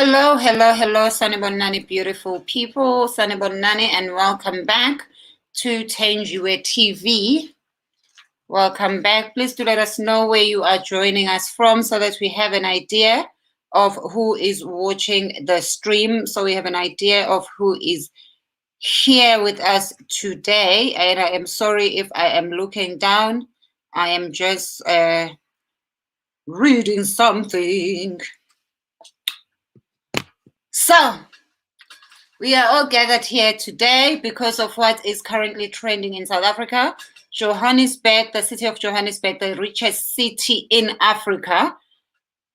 Hello, hello, hello, Sanibonani, beautiful people. Sanibonani, and welcome back to Tangiwe TV. Welcome back. Please do let us know where you are joining us from so that we have an idea of who is watching the stream. So we have an idea of who is here with us today. And I am sorry if I am looking down. I am just reading something. So, we are all gathered here today because of what is currently trending in South Africa. Johannesburg, the city of Johannesburg, the richest city in Africa,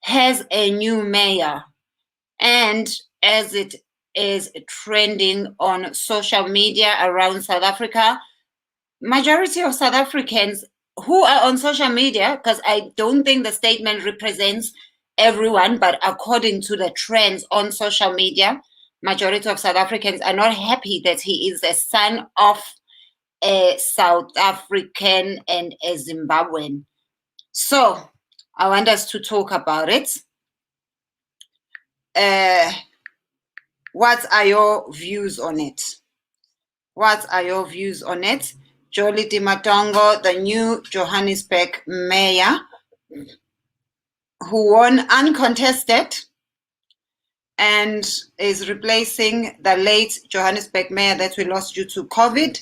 has a new mayor. And as it is trending on social media around South Africa, majority of South Africans who are on social media, because I don't think the statement represents everyone, but according to the trends on social media, majority of South Africans are not happy that he is the son of a South African and a Zimbabwean. So I want us to talk about it. What are your views on it? What are your views on it? Jolie Di Matongo, the new Johannesburg mayor, who won uncontested and is replacing the late Johannesburg mayor that we lost due to COVID.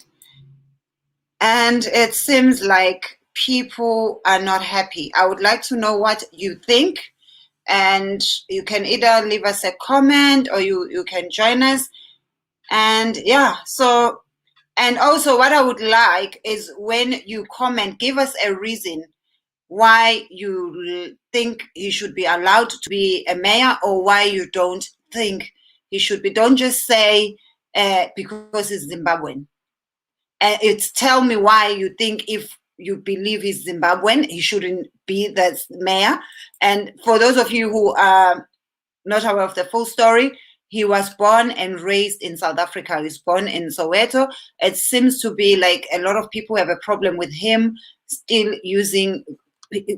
And it seems like people are not happy. I would like to know what you think. And you can either leave us a comment or you can join us. And yeah, so, and also what I would like is when you comment, give us a reason why you think he should be allowed to be a mayor or why you don't think he should be. Don't just say because he's Zimbabwean. It's tell me why you think if you believe he's Zimbabwean, he shouldn't be the mayor. And for those of you who are not aware of the full story, he was born and raised in South Africa. He was born in Soweto. It seems to be like a lot of people have a problem with him still using,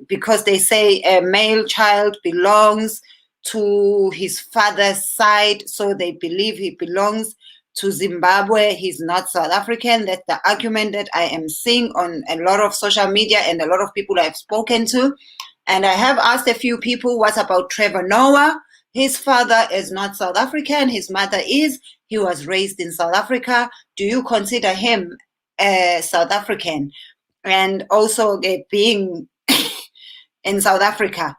because they say a male child belongs to his father's side, so they believe he belongs to Zimbabwe. He's not South African. That's the argument that I am seeing on a lot of social media and a lot of people I've spoken to. And I have asked a few people, what about Trevor Noah? His father is not South African. His mother is. He was raised in South Africa. Do you consider him South African? And also being in South Africa,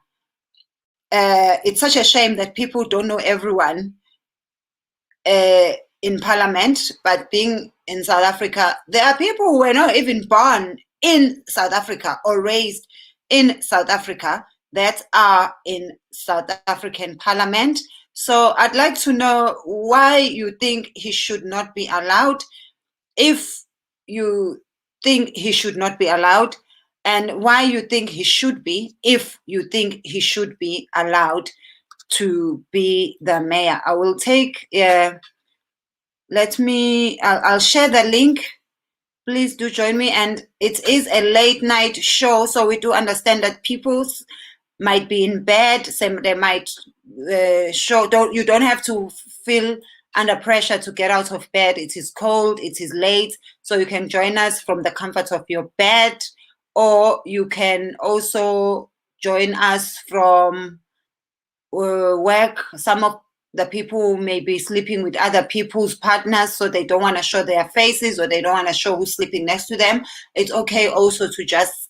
it's such a shame that people don't know everyone in Parliament, but being in South Africa, there are people who were not even born in South Africa or raised in South Africa that are in South African Parliament. So I'd like to know why you think he should not be allowed, if you think he should not be allowed, and why you think he should be, if you think he should be allowed to be the mayor. I will take, I'll share the link. Please do join me. And it is a late night show, so we do understand that people might be in bed. They might you don't have to feel under pressure to get out of bed. It is cold, it is late, so you can join us from the comfort of your bed, or you can also join us from work. Some of the people may be sleeping with other people's partners, so they don't want to show their faces, or they don't want to show who's sleeping next to them. It's okay also to just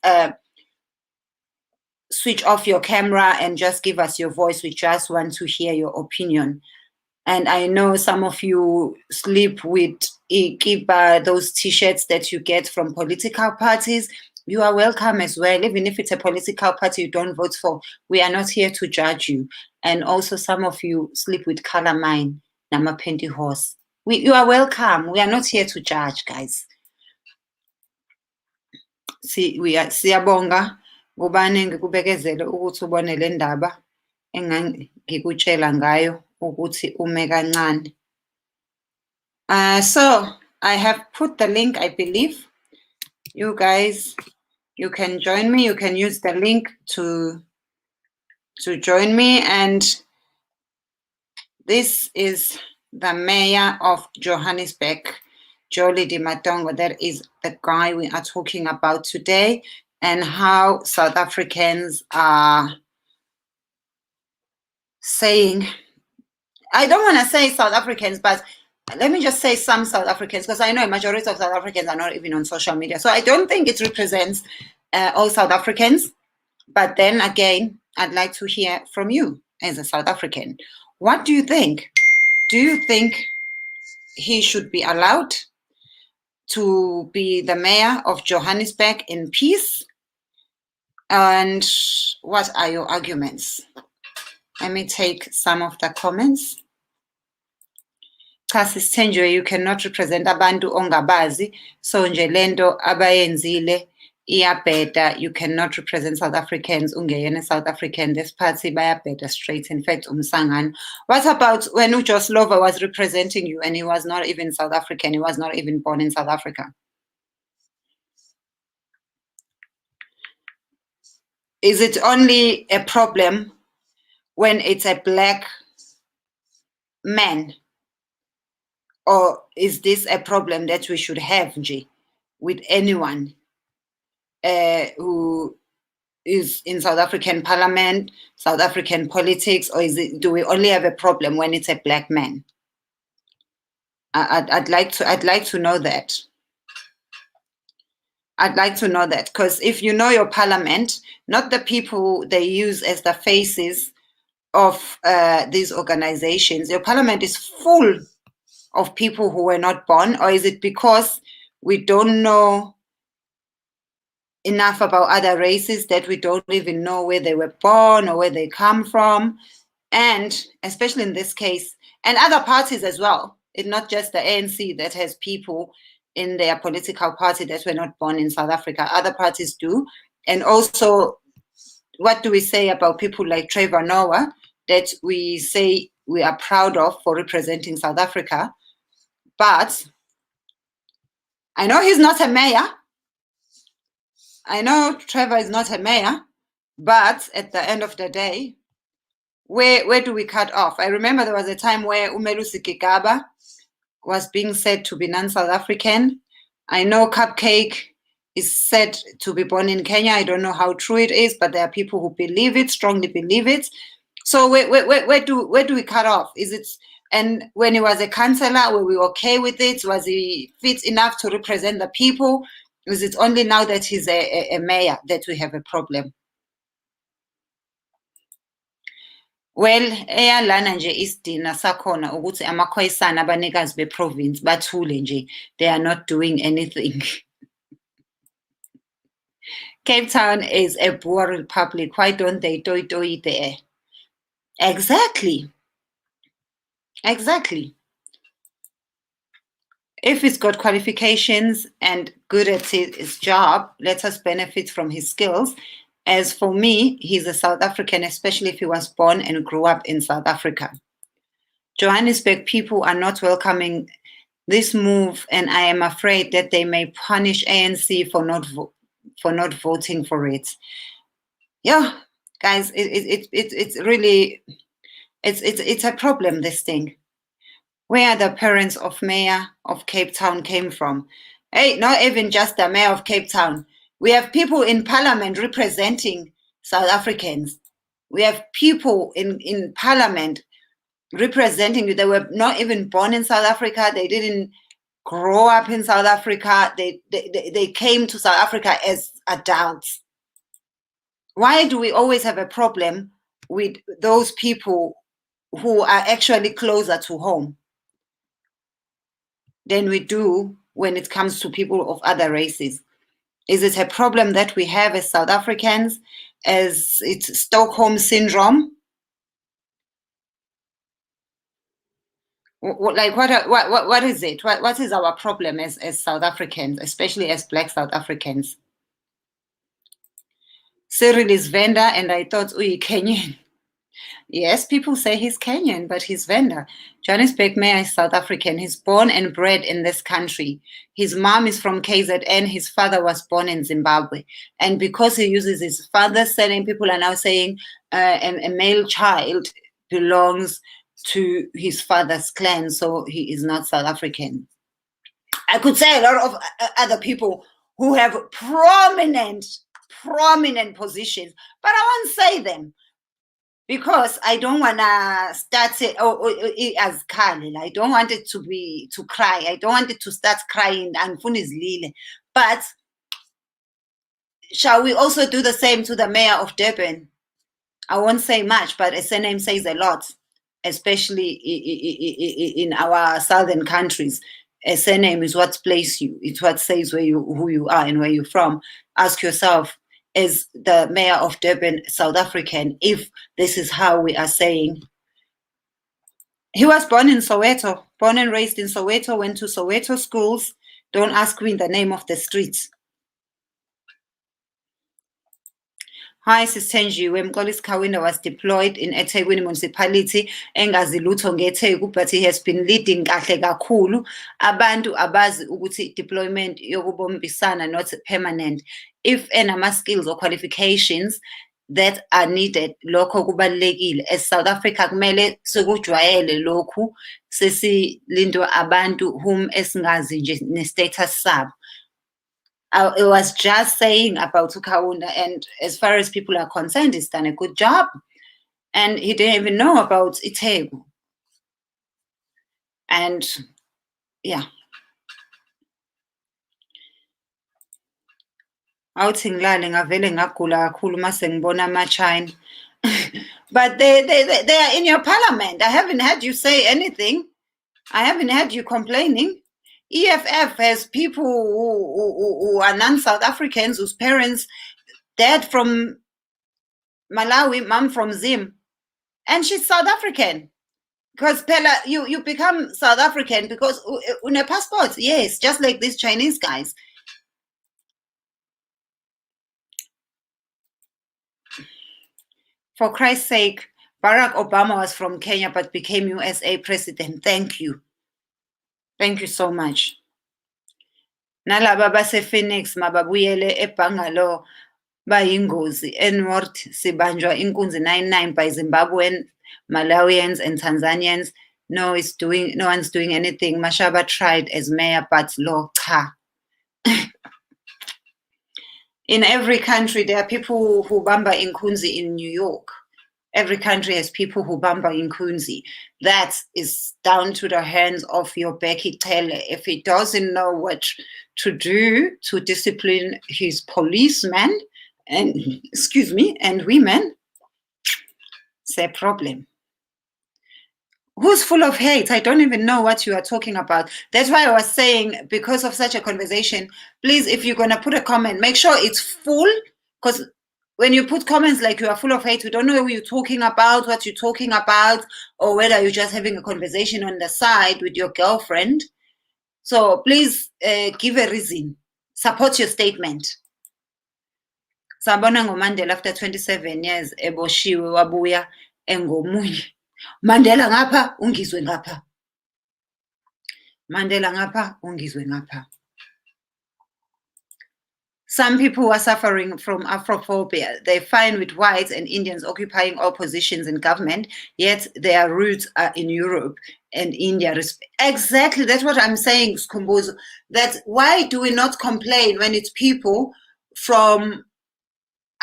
switch off your camera and just give us your voice. We just want to hear your opinion. And I know some of you sleep with Ikiba, those t-shirts that you get from political parties. You are welcome as well. Even if it's a political party you don't vote for, we are not here to judge you. And also some of you sleep with color mine, Namapendi horse. You are welcome. We are not here to judge, guys. Siyabonga kubane ngikubekezele ukuthi ubone le ndaba engangikutshela ngayo ukuthi ume kancane. So I have put the link, I believe. You guys, you can join me. You can use the link to join me. And This is the mayor of Johannesburg, Jolie Di Matongo. That is the guy we are talking about today, and how South Africans are saying, I don't want to say South Africans, but let me just say some South Africans, because I know a majority of South Africans are not even on social media. So I don't think it represents all South Africans. But then again, I'd like to hear from you as a South African. What do you think? Do you think he should be allowed to be the mayor of Johannesburg in peace? And what are your arguments? Let me take some of the comments. Cha sisithenjwe, you cannot represent abantu ongabazi, so nje lento abayenzile iyabheda. You cannot represent South Africans ungeyena South African. This party bayabheda straight. In fact, umsangano. What about when Ujoslova was representing you and he was not even South African? He was not even born in South Africa. Is it only a problem when it's a black man? Or is this a problem that we should have, Nji, with anyone who is in South African parliament, South African politics, or do we only have a problem when it's a black man? I'd like to know that. I'd like to know that, because if you know your parliament, not the people they use as the faces of these organizations, your parliament is full of people who were not born, or is it because we don't know enough about other races that we don't even know where they were born or where they come from? And especially in this case, and other parties as well, it's not just the ANC that has people in their political party that were not born in South Africa. Other parties do. And also, what do we say about people like Trevor Noah that we say we are proud of for representing South Africa? But I know he's not a mayor. I know Trevor is not a mayor. But at the end of the day, where do we cut off? I remember there was a time where Umelusi Gigaba was being said to be non-South African. I know Cupcake is said to be born in Kenya. I don't know how true it is, but there are people who believe it, strongly believe it. So where do we cut off? Is it, and when he was a councillor, were we okay with it? Was he fit enough to represent the people? Is it only now that he's a mayor that we have a problem? Well, eyalana nje isidina sakhona ukuthi amakhwayisana abanikazi beprovince bathule nje, they are not doing anything. Cape Town is a Boer republic. Why don't they toy there? Exactly. If he's got qualifications and good at his job, let us benefit from his skills. As for me, he's a South African, especially if he was born and grew up in South Africa. Johannesburg people are not welcoming this move, and I am afraid that they may punish ANC for not voting for it. Yeah, guys, it's really it's a problem, this thing. Where the parents of Mayor of Cape Town came from. Hey, not even just the Mayor of Cape Town. We have people in Parliament representing South Africans. We have people in Parliament representing you. They were not even born in South Africa. They didn't grow up in South Africa. They came to South Africa as adults. Why do we always have a problem with those people who are actually closer to home than we do when it comes to people of other races? Is it a problem that we have as South Africans, as it's Stockholm syndrome? Like what is it? What is our problem as South Africans, especially as Black South Africans? Cyril is Venda, and I thought, oh, Kenyan. Yes, people say he's Kenyan, but he's Venda. Johannesburg Mayor is South African. He's born and bred in this country. His mom is from KZN. His father was born in Zimbabwe. And because he uses his father's surname, people are now saying a male child belongs to his father's clan, so he is not South African. I could say a lot of other people who have prominent positions, but I won't say them because I don't want to start it as Khalil. I don't want it to cry. I don't want it to start crying and Funizlile. But shall we also do the same to the mayor of Durban? I won't say much, but a surname says a lot, especially in our southern countries. A surname is what places you. It's what says who you are and where you're from. Ask yourself, is the mayor of Durban South African, if this is how we are saying? He was born in Soweto, born and raised in Soweto, went to Soweto schools. Don't ask me the name of the streets. Hi, Sistenjiwe. Mkolis Kawina was deployed in eThekwini municipality engazi lutho ngeTheku, but he has been leading kahle kakhulu. Abantu abazi ukuthi deployment yokubombisana not permanent. If enama skills or qualifications that are needed, lokho kubalulekile. As South Africa kumele sekujwayele lokhu sesilindwa abantu whom esingazi nje ne-status sabo. I was just saying about Kaunda, and as far as people are concerned, he's done a good job. And he didn't even know about iTheku. And yeah. Awuthi ngilale ngavele ngagula kakhulu mase ngibona ama-China. But they are in your parliament. I haven't heard you say anything. I haven't heard you complaining. EFF has people who are non-South Africans, whose parents, dad from Malawi, mom from Zim, and she's South African. Because Pella, you become South African because on a passport, yes, just like these Chinese guys. For Christ's sake, Barack Obama was from Kenya but became USA president. Thank you. Thank you so much. Nalaba base-Phoenix mababuyele eBangalo bayingozi. N-Word sibanjwa inkunzi 99 by Zimbabwean, Malawians and Tanzanians. No one's doing anything. Mashaba tried as mayor, but law cha. In every country, there are people who bamba inkunzi in New York. Every country has people who bamba inkunzi. That is down to the hands of your Becky Taylor. If he doesn't know what to do to discipline his policemen and and women, it's a problem. Who's full of hate? I don't even know what you are talking about. That's why I was saying, because of such a conversation, please, if you're going to put a comment, make sure it's full, because when you put comments like you are full of hate, we don't know who you're talking about, what you're talking about, or whether you're just having a conversation on the side with your girlfriend. So please give a reason. Support your statement. Sabona ngoMandela after 27 years, eboshiwe wabuya engomunye. Mandela ngapha, ungizwe ngapha. Mandela ngapha, ungizwe ngapha. Some people are suffering from Afrophobia. They're fine with whites and Indians occupying all positions in government, yet their roots are in Europe and India. Exactly, that's what I'm saying, Skumbuzo. That why do we not complain when it's people from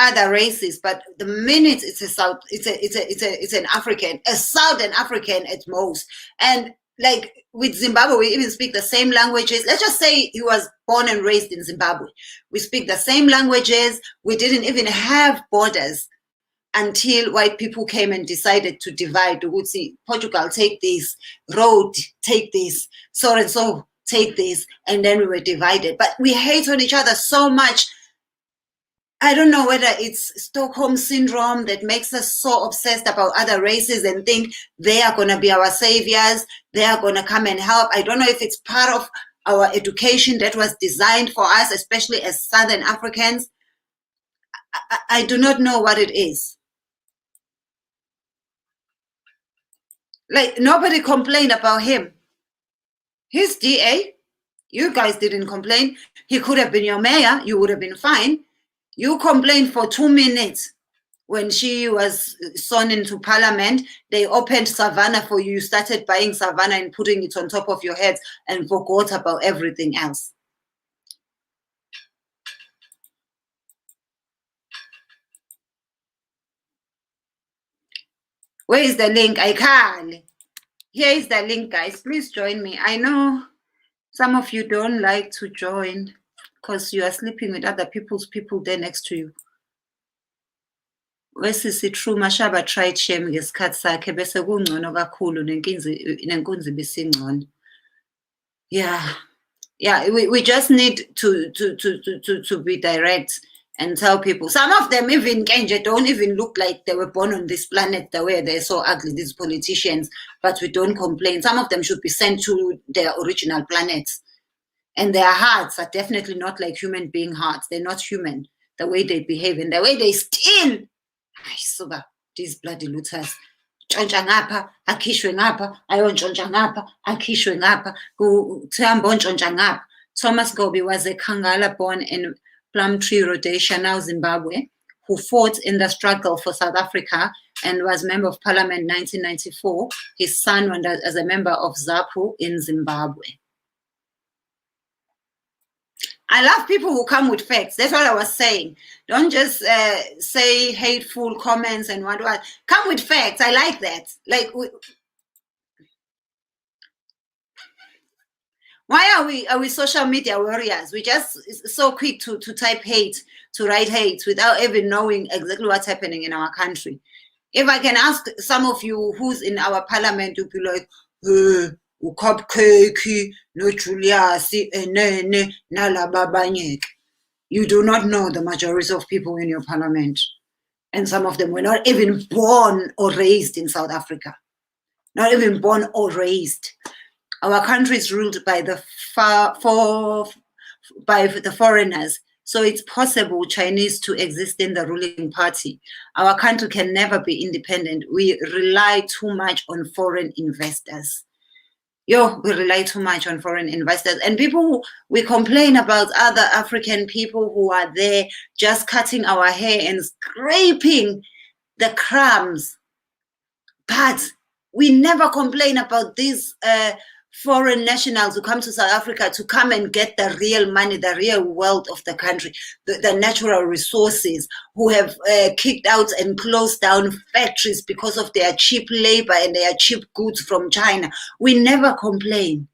other races, but the minute it's an African, a Southern African at most, and like with Zimbabwe, we even speak the same languages. Let's just say he was born and raised in Zimbabwe. We speak the same languages. We didn't even have borders until white people came and decided to divide. We would see Portugal take this, road take this, so and so take this, and then we were divided. But we hate on each other so much. I don't know whether it's Stockholm syndrome that makes us so obsessed about other races and think they are going to be our saviors, they are going to come and help. I don't know if it's part of our education that was designed for us, especially as Southern Africans. I do not know what it is. Like, nobody complained about him. He's DA. You guys didn't complain. He could have been your mayor. You would have been fine. You complained for 2 minutes. when she was sworn into parliament, they opened savannah for you. You started buying savannah and putting it on top of your heads and forgot about everything else. Where is the link? I can't. Here is the link, guys. Please join me. I know some of you don't like to join because you are sleeping with other people's people there next to you. Wesisi True Mashaba tried shame ngesikhathi sakhe bese kungcono kakhulu nenkunzi bisingcono. Yeah, we just need to be direct and tell people. Some of them even Kenja don't even look like they were born on this planet the way they're so ugly, these politicians, but we don't complain. Some of them should be sent to their original planets. And their hearts are definitely not like human being hearts. They're not human. The way they behave and the way they steal. Suba, these bloody looters. Ntshontsha ngapha, akhishwe ngapha, ayontshontsha ngapha, akhishwe ngapha, kuthamba ontshontsha ngapha. Thomas Gobi was a Kangala born in Plumtree, Rhodesia, now Zimbabwe, who fought in the struggle for South Africa and was Member of Parliament in 1994. His son went as a member of ZAPU in Zimbabwe. I love people who come with facts. That's what I was saying. Don't just say hateful comments and what. Come with facts. I like that. Like, why are we social media warriors? We just so quick to type hate, to write hate without even knowing exactly what's happening in our country. If I can ask some of you who's in our parliament to be like, Cupcake, no Julius, Nene, Nalababanyek. You do not know the majority of people in your parliament. And some of them were not even born or raised in South Africa. Not even born or raised. Our country is ruled by the foreigners. So it's possible Chinese to exist in the ruling party. Our country can never be independent. We rely too much on foreign investors. We rely too much on foreign investors. And we complain about other African people who are there just cutting our hair and scraping the crumbs. But we never complain about these foreign nationals who come to South Africa to come and get the real money, the real wealth of the country, the natural resources, who have kicked out and closed down factories because of their cheap labor and their cheap goods from China. We never complain.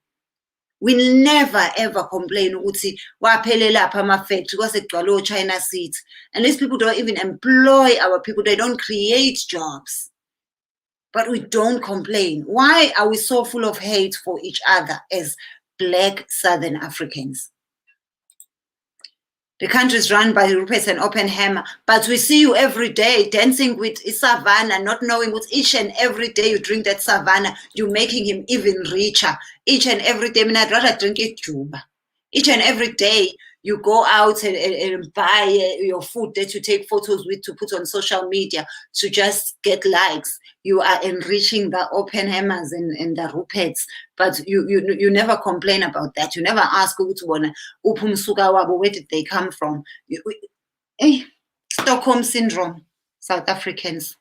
We never ever complain ukuthi waphelela apha ama-factory kwasegcwale China seats. And these people don't even employ our people. They don't create jobs. But we don't complain. Why are we so full of hate for each other as Black Southern Africans? The country is run by Rupert and Oppenheimer, but we see you every day dancing with Savannah, not knowing what each and every day you drink that Savannah, you're making him even richer. Each and every day, I'd rather drink it Juba. Each and every day, you go out and buy your food that you take photos with to put on social media to just get likes. You are enriching the Oppenheimers and the Ruperts, but you never complain about that. You never ask where did they come from? Stockholm Syndrome, South Africans.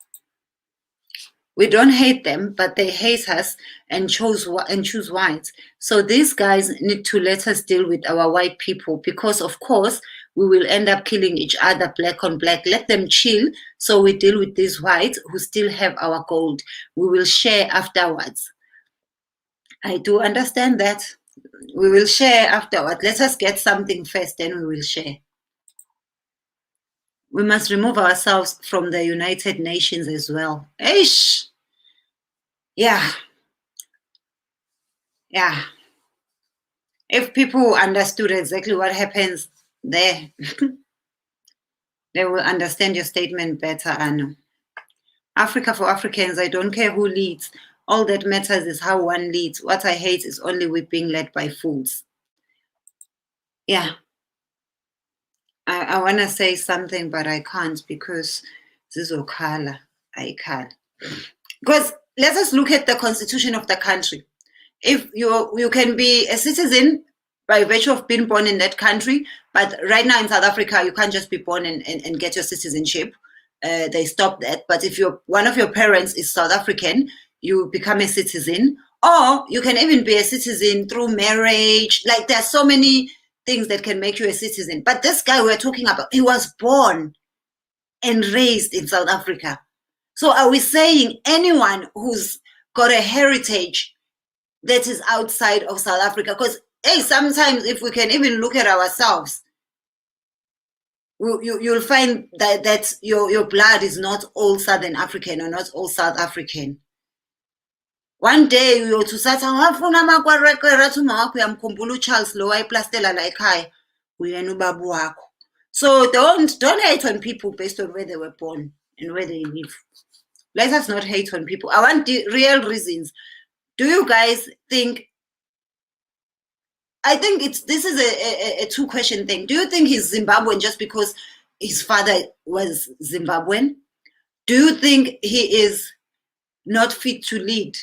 We don't hate them, but they hate us and choose whites. So these guys need to let us deal with our white people because, of course, we will end up killing each other black on black. Let them chill so we deal with these whites who still have our gold. We will share afterwards. I do understand that. We will share afterwards. Let us get something first, then we will share. We must remove ourselves from the United Nations as well. Eish! Yeah. If people understood exactly what happens there, they will understand your statement better, Anu. Africa for Africans, I don't care who leads. All that matters is how one leads. What I hate is only we being led by fools. Yeah. I want to say something, but I can't because Zizokhala, I can't. Because let us look at the constitution of the country. If you can be a citizen by virtue of being born in that country, but right now in South Africa, you can't just be born and get your citizenship. they stopped that. But if one of your parents is South African, you become a citizen, or you can even be a citizen through marriage. Like there's so many things that can make you a citizen. But this guy we're talking about, he was born and raised in South Africa. So are we saying anyone who's got a heritage that is outside of South Africa? Because hey, sometimes if we can even look at ourselves, you'll find that your blood is not all Southern African or not all South African. One day uyothi usathi awafuna amakwerekwere athi uma wakho uyamkhumbula uCharles lo wayeplastela la ekhaya uyena ubaba wakho. So don't hate on people based on where they were born and where they live. Let us not hate on people. I want the real reasons. Do you guys think? I think this is a two-question thing. Do you think he's Zimbabwean just because his father was Zimbabwean? Do you think he is not fit to lead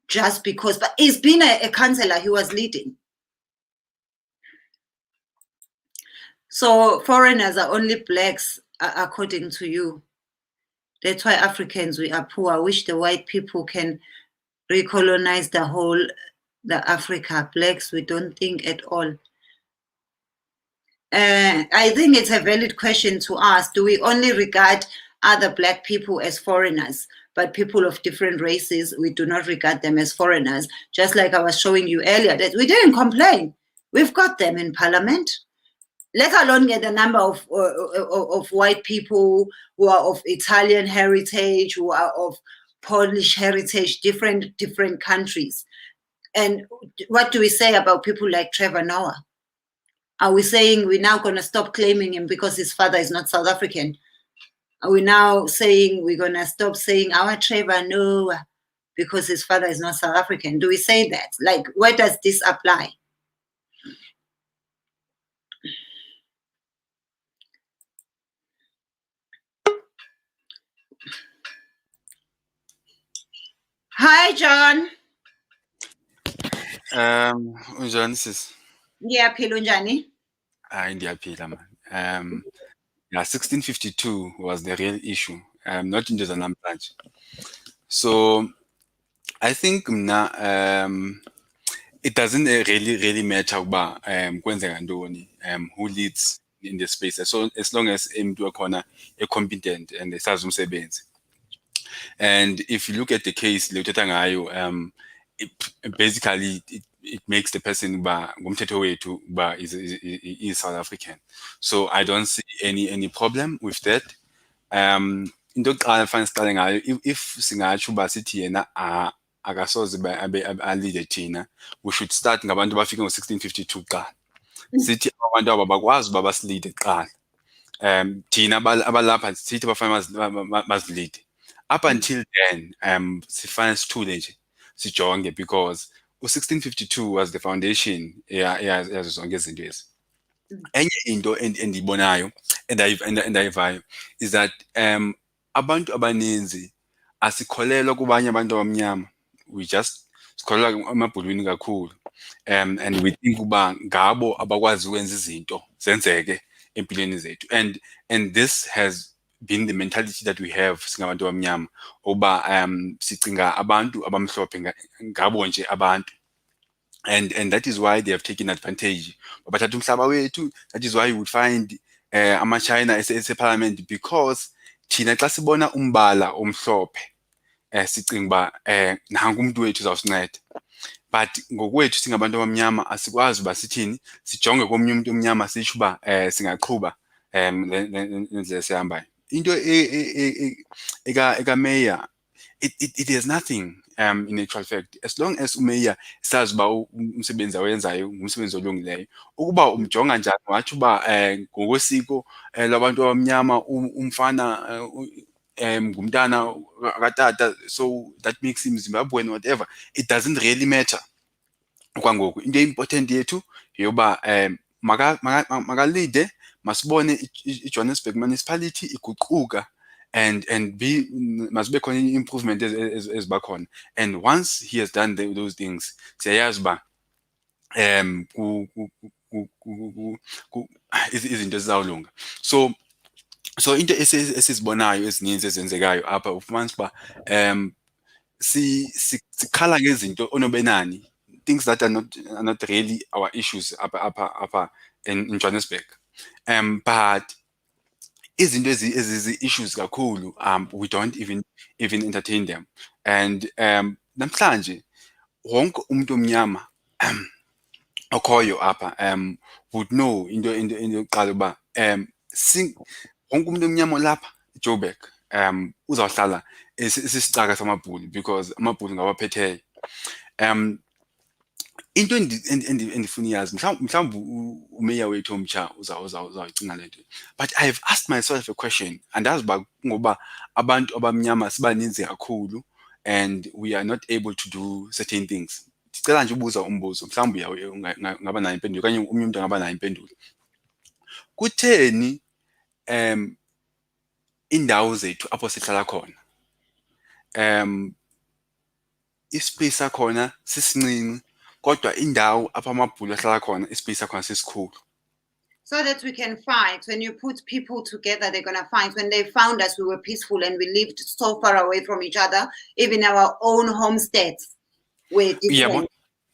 just because? But he's been a councillor. He was leading. So foreigners are only blacks, according to you. That's why Africans, we are poor. I wish the white people can recolonize the Africa. Blacks, we don't think at all. I think it's a valid question to ask. Do we only regard other black people as foreigners, but people of different races, we do not regard them as foreigners? Just like I was showing you earlier, that we didn't complain. We've got them in parliament. Let alone get the number of white people who are of Italian heritage, who are of Polish heritage, different countries. And what do we say about people like Trevor Noah? Are we saying we're now going to stop claiming him because his father is not South African? Are we now saying we're going to stop saying our Trevor Noah because his father is not South African? Do we say that? Like, where does this apply? Hi, John. Unjani sis? Ngiyaphila unjani? Hayi ndiyaphila man. Yeah, 1652 was the real issue, not into zanamhlanje. So I think it doesn't really matter ukuba kwenzeka ntoni, who leads in the space, so as long as umuntu ekhona competent and esazi umsebenzi. And if you look at the case le uthetha ngayo, basically it makes the person ngumthetho wethu is South African. So I don't see any problem with that. Into yokuqala fanele siqale ngayo, if singatsho uba sithi yena akasoze alide thina, we should start ngabantu bafike ngo-1652 kuqala. Sithi abantu aba bakwazi uba basilide kuqala. Thina abalapha sithi bafanele basilide. Up until then, sifane sithule nje sijonge, because u-1652 was the foundation yazo zonke izinto ezi. Enye into endiyibonayo endayivayo is that abantu abaninzi asikholelwa kubanye abantu abamnyama. We just sikholelwa emabhulwini kakhulu, and we think uba ngabo abakwazi ukwenza izinto zenzeke empilweni zethu, and this has been the mentality that we have singabantu abamnyama, uba sicinga abantu abamhlophe ngabo nje abantu. And that is why they have taken advantage. Bathatha umhlaba wethu. That is why you would find ama-China ese-parliament, because thina xa sibona umbala omhlophe sicinga uba nangu umuntu wethu uzawusinceda. But ngokwethu singabantu abamnyama asikwazi uba sithini, sijonge komunye umuntu omnyama sitsho uba singaqhuba lendlela sihambayo. Into eka-mayor, it has nothing in actual fact, as long as umayor sazi uba umsebenzi awenzayo ngumsebenzi olungileyo. Ukuba umjonga njani, watsho uba ngokwesiko labantu abamnyama umfana ngumntana katata, so that makes him Zimbabwean, whatever, it doesn't really matter. Okwangoku into important yethu yoba makalide, masibone iJohannesburg municipality iguquka, and must be improvement ezibakhona. And once he has done those things, siyayazi uba izinto zizawulunga. So So into esizibonayo ezininzi ezenzekayo apha ufumanisa uba sikhala ngezinto onobenani, things that are not really our issues apha in Johannesburg. But izinto ezizi-issues kakhulu, we don't even entertain them. And namhlanje wonke umuntu omnyama okhoyo apha would know into yokuqala uba wonke umuntu omnyama olapha eJoburg uzawuhlala esisicaka samabhulu because amabhulu ngawaphetheyo. Into endifuna iyazi mhlawumbe umeya wethu omtsha uzawuyicinga le nto, but I have asked myself a question, andazi uba ngoba abantu abamnyama sibaninzi kakhulu and we are not able to do certain things. Ndicela nje ubuza umbuzo, mhlawumbe ungaba nayo impendulo okanye omnye umuntu angaba nayo impendulo. Kutheni indawo zethu apho sihlala khona ispace sakhona sisincinci kodwa indawo apha amabhulu ahlala khona ispace sakhona sisikhulu? So that we can fight. When you put people together, they're going to fight. When they found us, we were peaceful and we lived so far away from each other. Even our own homesteads were different.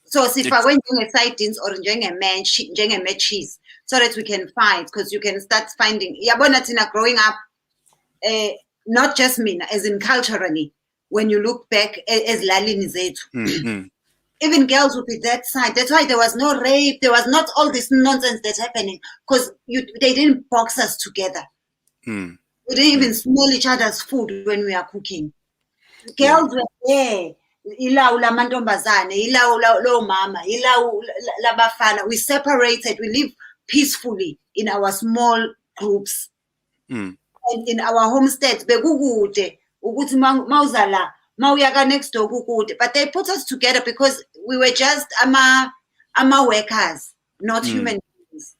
So sifakwe njenge-sidings or njenge-matches so that we can fight, because you can start finding. Yabona thina growing up, not just mina, as in culturally, when you look back ezilalini zethu, even girls would be that side. That's why there was no rape. There was not all this nonsense that's happening, because they didn't box us together. We didn't even smell each other's food when we are cooking. Girls were there. Ilawu lamantombazane, ilawu lo mama, ilawu labafana. We separated. We live peacefully in our small groups. And in our homesteads, bekukude ukuthi mawuzala mawuyaka next door kukude. But they put us together because we were just ama workers, not human beings.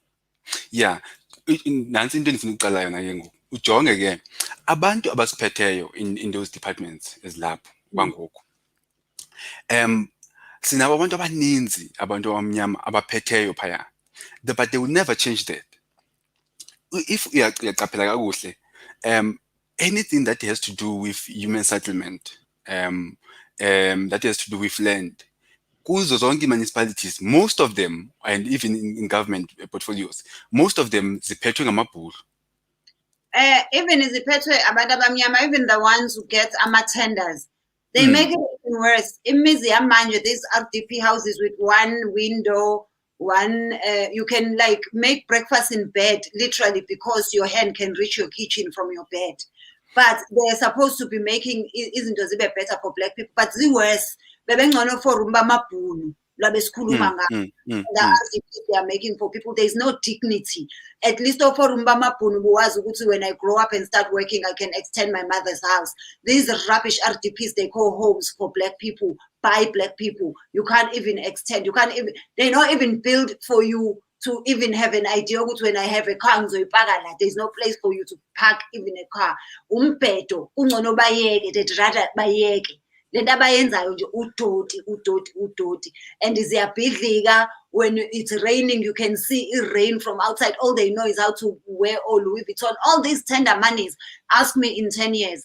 Yeah, nansi into endifuna ukuqala yona ke ngoku. Ujonge ke abantu abasiphetheyo in those departments ezilapho kwangoku. Sinabo abantu abaninzi abantu abamnyama abaphetheyo phaya, but they will never change that. If uyaqaphela kakuhle, anything that has to do with human settlement, that has to do with land, kuzo zonke municipalities, most of them, and even in government portfolios, most of them ziphethwe ngamabhulu. Even ziphethwe abantu abamnyama, even the ones who get tenders, they make it even worse. Imizi yamanje, these RDP houses with one window, you can like make breakfast in bed literally because your hand can reach your kitchen from your bed. But they're supposed to be making izinto zibe better for black people, but worse. Bebengcono for rumba mabhunu labesikhuluma ngabo. The RDP they are making for people, there's no dignity. At least for rumba mabhunu buwazi ukuthi when I grow up and start working, I can extend my mother's house. These rubbish RDPs they call homes for black people, by black people. You can't even extend. They're not even built for you to even have an idea ukuthi when I have a car ngizoyipaka, there's no place for you to park even a car. Umbhedo ungcono bayeke, they'd rather bayeke. Lento abayenzayo nje udoti. And ziyabhidlika. When it's raining, you can see it rain from outside. All they know is how to wear all Louis Vuitton. All these tender monies, ask me in 10 years,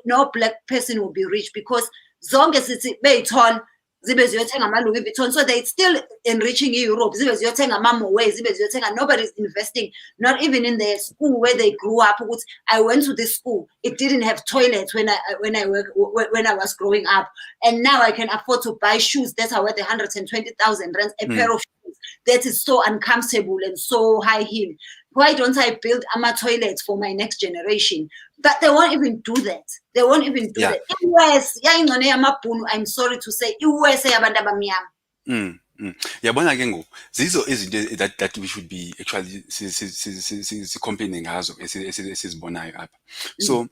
no black person will be rich, because zonke sithi beyithol zibe ziyothenga ama-Louis Vuitton, so they're still enriching Europe. Zibe ziyothenga ama-Moe, zibe ziyothenga. Nobody's investing, not even in the school where they grew up. I went to this school, it didn't have toilets when I was growing up, and now I can afford to buy shoes that are worth 120,000 rands a pair of shoes. That is so uncomfortable and so high heel. Why don't I build toilets for my next generation? But they won't even do that. They won't even do that. I'm sorry to say, Yabona ke ngoku zizo izinto that we should be actually complaining ngazo esizibonayo apha. So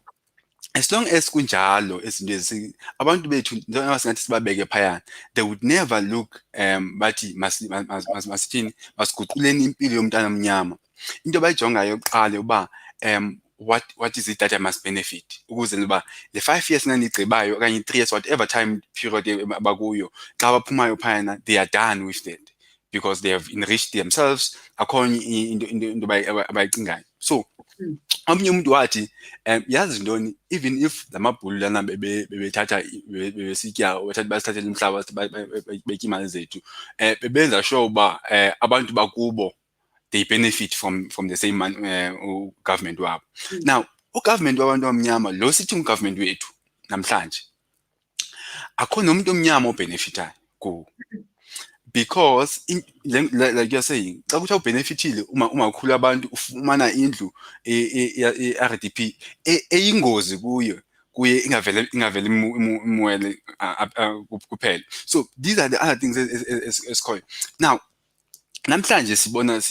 as long as kunjalo izinto abantu bethu njengoba singathi sibabeke phayana, they would never look bathi masithini masiguquleni impilo yomntana omnyama. Into abayijongayo yokuqala uba what is it that I must benefit, ukuze uba le 5 years nanigqibayo okanye 3 years, whatever time period abakuyo, xa baphumayo phayana they are done with that because they have enriched themselves according into abayicingayo. So Omnye umuntu wathi yazi ntoni, even if lamabhulu lana bebethatha bebesitya bathatha basithathele umhlaba betya imali zethu, bebenza sure uba abantu bakubo they benefit from the same government wabo. Mm. Now ugovernment wabantu abamnyama lo sithi ugovernment wethu namhlanje akho nomuntu omnyama obenefitayo kuwo, because like you're saying xa kuthiwa ubenefitile uma ukhulu abantu ufumana indlu e-RDP eyingozi kuye ingavele imwele kuphela. So these are the other things esikhoyo. Now namhlanje sibona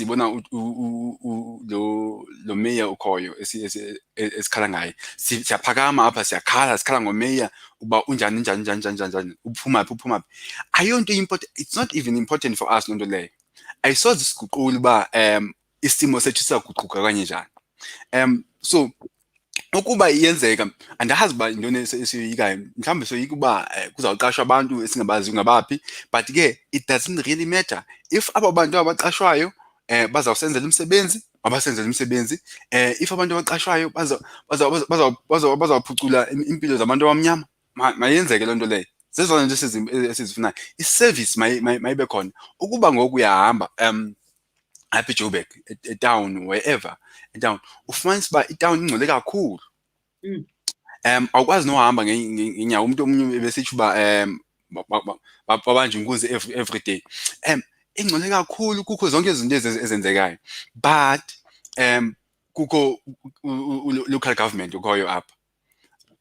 lo mayor ukhoyo esikhala ngaye, siyaphakama apha, sikhala ngomeya uba unjani njani njani njani njani, uphumaphi. Ayonto important, it's not even important for us lonto leyo. Ayisoze siguqule uba isimo sethu sizaguquka kanye njani. So ukuba iyenzeka andazi uba intoni esiyoyikayo, mhlawumbe soyika uba kuzawuqashwa abantu esingabaziyo ngabaphi, but ke it doesn't really matter if aba bantu abaqashwayo bazawusenzela umsebenzi, abasenzela umsebenzi. If abantu abaqashwayo bazawuphucula impilo zabantu abamnyama, mayenzeke loo nto leyo. Zezona nje esizifunayo, i-service mayibe khona. Ukuba ngoku uyahamba apha eJoburg, etown, wherever etown, ufumanisa uba itown ingcole kakhulu. Awukwazi nohamba ngenyawo. Umuntu omunye besitsho uba babanje inkunzi every day. Ingcole kakhulu, kukho zonke izinto ezenzekayo, but kukho local government ukhoyo apha,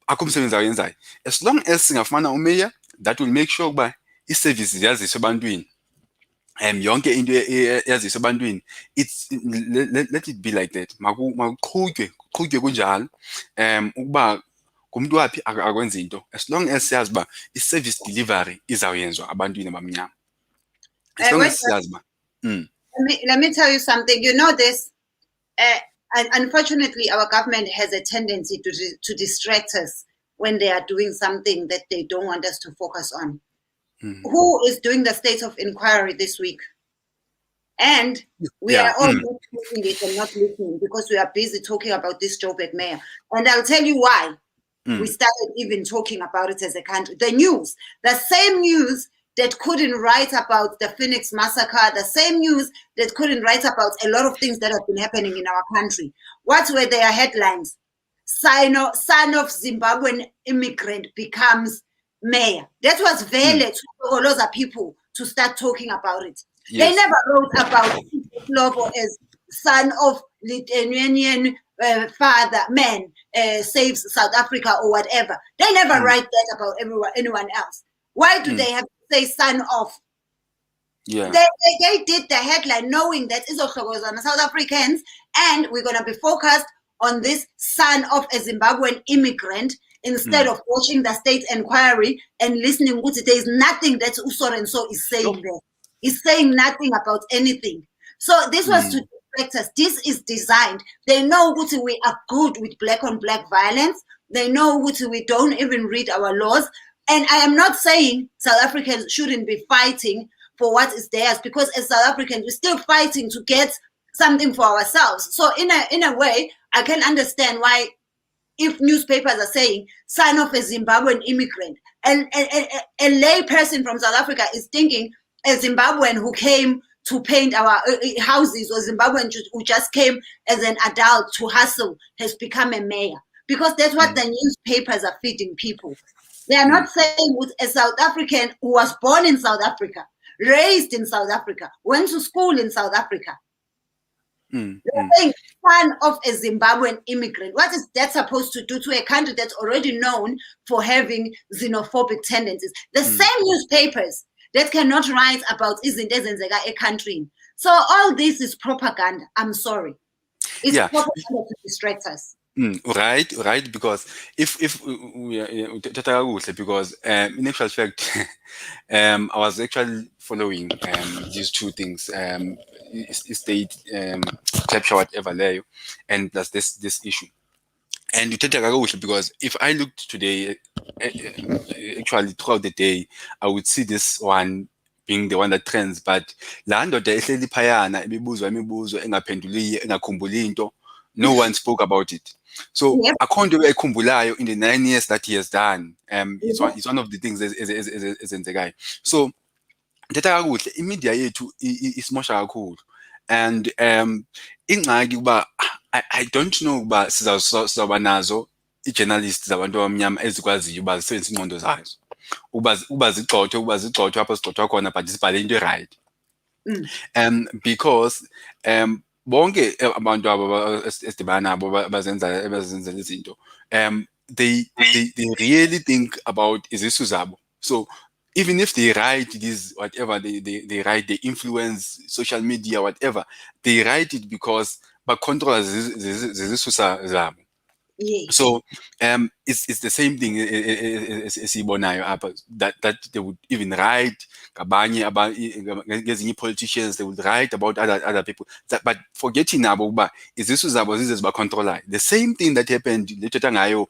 akho umsebenzi awenzayo. As long as singafumana umayor that will make sure ukuba i-services yaziswe ebantwini, yonke into yaziswe ebantwini, let it be like that. Makuqhutywe kunjalo, ukuba ngumuntu waphi akwenza into, as long as siyazi uba i-service delivery izawuyenzwa abantwini abamnyama, as long as siyazi uba let me tell you something. You know this, unfortunately our government has a tendency to distract us when they are doing something that they don't want us to focus on. Who is doing the state of inquiry this week? And we are all not listening it and not listening because we are busy talking about this Joburg mayor. And I'll tell you why we started even talking about it as a country. The news, the same news that couldn't write about the Phoenix massacre, the same news that couldn't write about a lot of things that have been happening in our country. What were their headlines? Son of Zimbabwean immigrant becomes mayor. That was very to all other people to start talking about it. Yes. They never wrote about Slovo as son of Lithuanian man saves South Africa or whatever. They never write that about anyone else. Why do they have to say son of? Yeah. They did the headline knowing that it's also goes on South Africans, and we're going to be focused on this son of a Zimbabwean immigrant instead of watching the state inquiry and listening. There is nothing that Usor and so is saying there. He's saying nothing about anything. So this was to distract us. This is designed. They know we are good with black on black violence. They know we don't even read our laws. And I am not saying South Africans shouldn't be fighting for what is theirs, because as South Africans, we're still fighting to get something for ourselves. So in a way, I can understand why, if newspapers are saying son of a Zimbabwean immigrant, and a lay person from South Africa is thinking a Zimbabwean who came to paint our houses, or Zimbabwean who just came as an adult to hustle has become a mayor, because that's what the newspapers are feeding people. They are not saying with a South African who was born in South Africa, raised in South Africa, went to school in South Africa. They're saying son of a Zimbabwean immigrant. What is that supposed to do to a country that's already known for having xenophobic tendencies? The same newspapers that cannot write about izinto ezenzeka country. So all this is propaganda. I'm sorry. It's propaganda to distract us. Right, because if because in actual fact I was actually following these two things, state capture whatever there, and plus this issue. And you because if I looked today, actually throughout the day, I would see this one being the one that trends, but la ndoda ehleli phayana ibibuzwa imibuzo engaphenduliyo engakhumbuli into no one spoke about it. So Yep. according to ekhumbulayo in the 9 years that he has done, Yep. it's one of the things ezenzekayo. So ndithetha kakuhle imedia yethu isimosha kakhulu, and ingxaki kuba I don't know ukuba sizawuba nazo i-journalists zabantu abamnyama ezikwaziyo uba zisebenzise ingqondo zazo uba zigxothwe apho zigxothwa khona, but zibhale into right. Mm. Because bonke abantu abo esidibana nabo abazenzela izinto, they really think about izisu zabo. So even if they write this, whatever they write, they influence social media, whatever, they write it because control zizisu zabo. Yes. So it's the same thing esibonayo apha, that they would even write ngabanye ngezinye politicians, they would write about other people, but forgetting nabo ukuba izisu zabo zize zibacontrolayo. The same thing that happened lethetha ngayo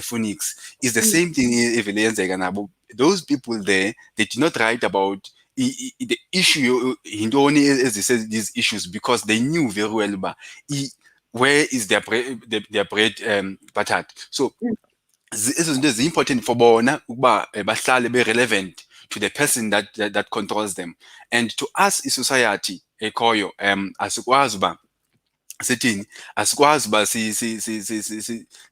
Phoenix is the same thing evele yenzeka nabo. Those people there, they did not write about the issue hintoni ezise these issues, because they knew very well uba where is their bread buttered. So izinto ezi-important for bona ukuba bahlale be-relevant to the person that controls them. And to us i-society ekhoyo, asikwazi uba sithini, asikwazi uba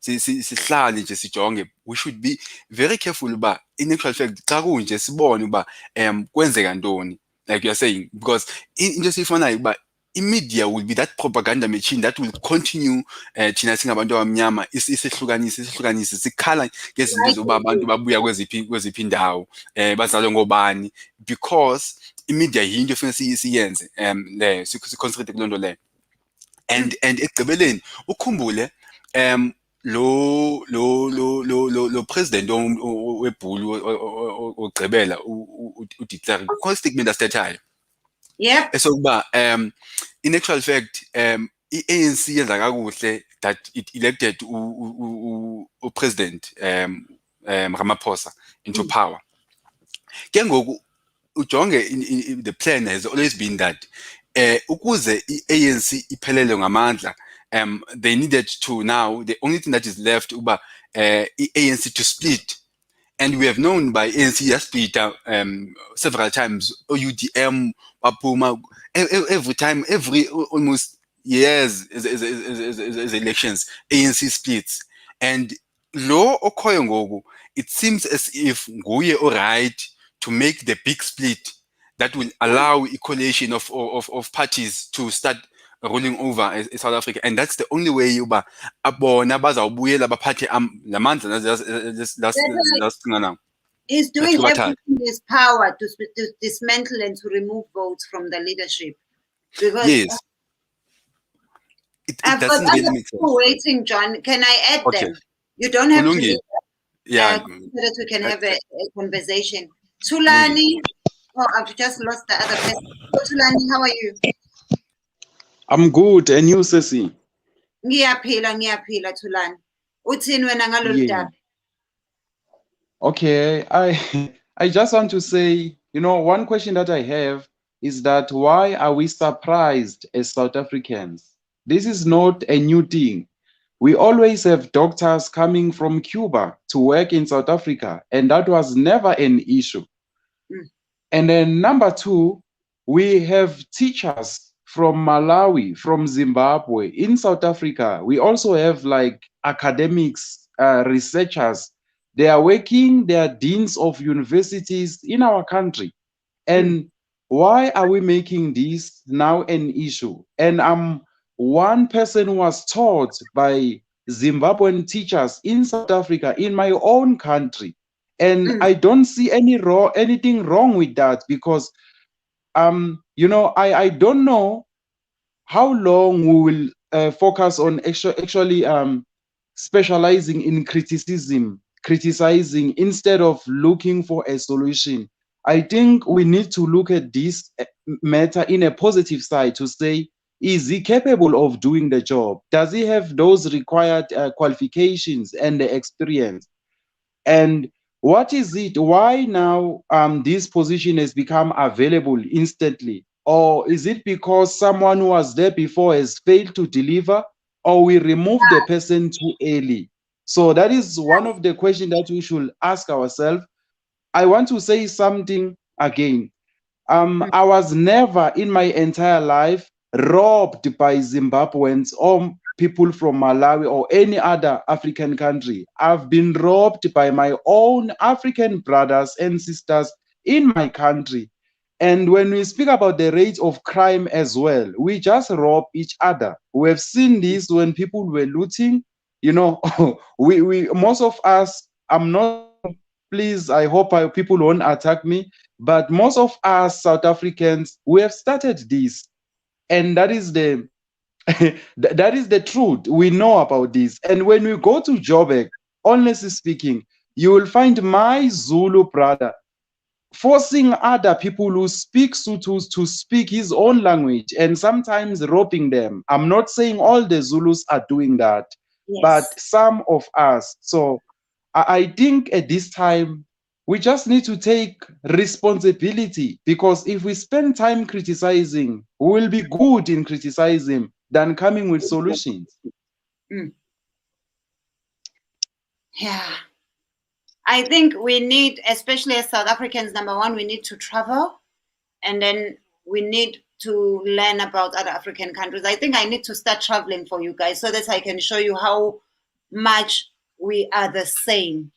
sihlale nje sijonge. We should be very careful uba in actual fact xa kunje sibone uba kwenzeka ntoni, like you're saying, because into esiyifunayo uba i-media will be that propaganda machine that will continue thina singabantu abamnyama isihlukanise sikhala ngezinto zoba abantu babuya kweziphi indawo, bazalwe ngobani, because i-media yinto efuneka siyenze le siconcentrate kuloo nto leyo. And ekugqibeleni ukhumbule lo president webhulu ogqibela uDeclerc kukho statement asithethayo. Yep. Esokuba in actual fact i-ANC yenza kakuhle that it elected upresident Ramaphosa into power. Ke ngoku ujonge the plan has always been that ukuze i-ANC iphelele ngamandla, they needed to, now the only thing that is left uba i-ANC to split. And we have known by ANC split several times. UDM, Papuma, every time, every almost years as elections, ANC splits. And lo okhoyo ngoku, it seems as if nguye alright to make the big split that will allow a coalition of parties to start rolling over in South Africa. And that's the only way uba abona bazawubuyela baphathe lamandla now. He's doing everything in his power to dismantle and to remove votes from the leadership. Because yes, it doesn't really make sense. Waiting, John. Can I add them? You don't have to leave, yeah, so that we can have a conversation. Thulani, oh, I've just lost the other person. Thulani, how are you? I'm good, and you, Ceci? Ngiyaphila Thulani. Uthini wena ngalolu daba? Okay, I just want to say, one question that I have is that why are we surprised as South Africans? This is not a new thing. We always have doctors coming from Cuba to work in South Africa, and that was never an issue. And then number two, we have teachers from Malawi, from Zimbabwe, in South Africa. We also have like academics, researchers. They are working, they are deans of universities in our country. And why are we making this now an issue? And one person who was taught by Zimbabwean teachers in South Africa, in my own country. And I don't see anything wrong with that, because I don't know how long we will focus on actually specializing in criticizing instead of looking for a solution. I think we need to look at this matter in a positive side to say, is he capable of doing the job? Does he have those required qualifications and the experience? And what is it? Why now this position has become available instantly? Or is it because someone who was there before has failed to deliver? or we remove the person too early? So that is one of the questions that we should ask ourselves. I want to say something again. I was never in my entire life robbed by Zimbabweans or people from Malawi or any other African country. I've been robbed by my own African brothers and sisters in my country. And when we speak about the rate of crime as well, we just rob each other. We have seen this when people were looting. You know, we most of us. I'm not saying, please. I hope people won't attack me, but most of us South Africans, we have started this, and that is the that is the truth. We know about this. And when we go to Joburg, honestly speaking, you will find my Zulu brother forcing other people who speak Sutus to speak his own language and sometimes robbing them. I'm not saying all the Zulus are doing that, but Yes. some of us. So I think at this time, we just need to take responsibility, because if we spend time criticizing, we will be good in criticizing than coming with solutions. Mm. Yeah. I think we need, especially as South Africans, number one, we need to travel, and then we need to learn about other African countries. I think I need to start traveling for you guys so that I can show you how much we are the same,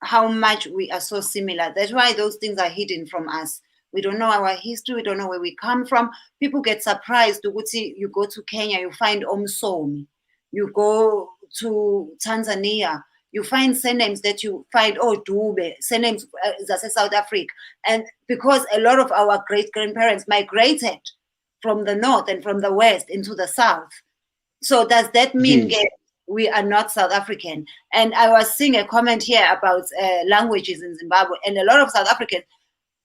how much we are so similar. That's why those things are hidden from us. We don't know our history. We don't know where we come from. People get surprised. You go to Kenya, you find Omsomi. You go to Tanzania, you find surnames that you find, Dube, surnames that's South Africa. And because a lot of our great-grandparents migrated from the north and from the west into the south. So does that mean Yes. we are not South African? And I was seeing a comment here about languages in Zimbabwe, and a lot of South Africans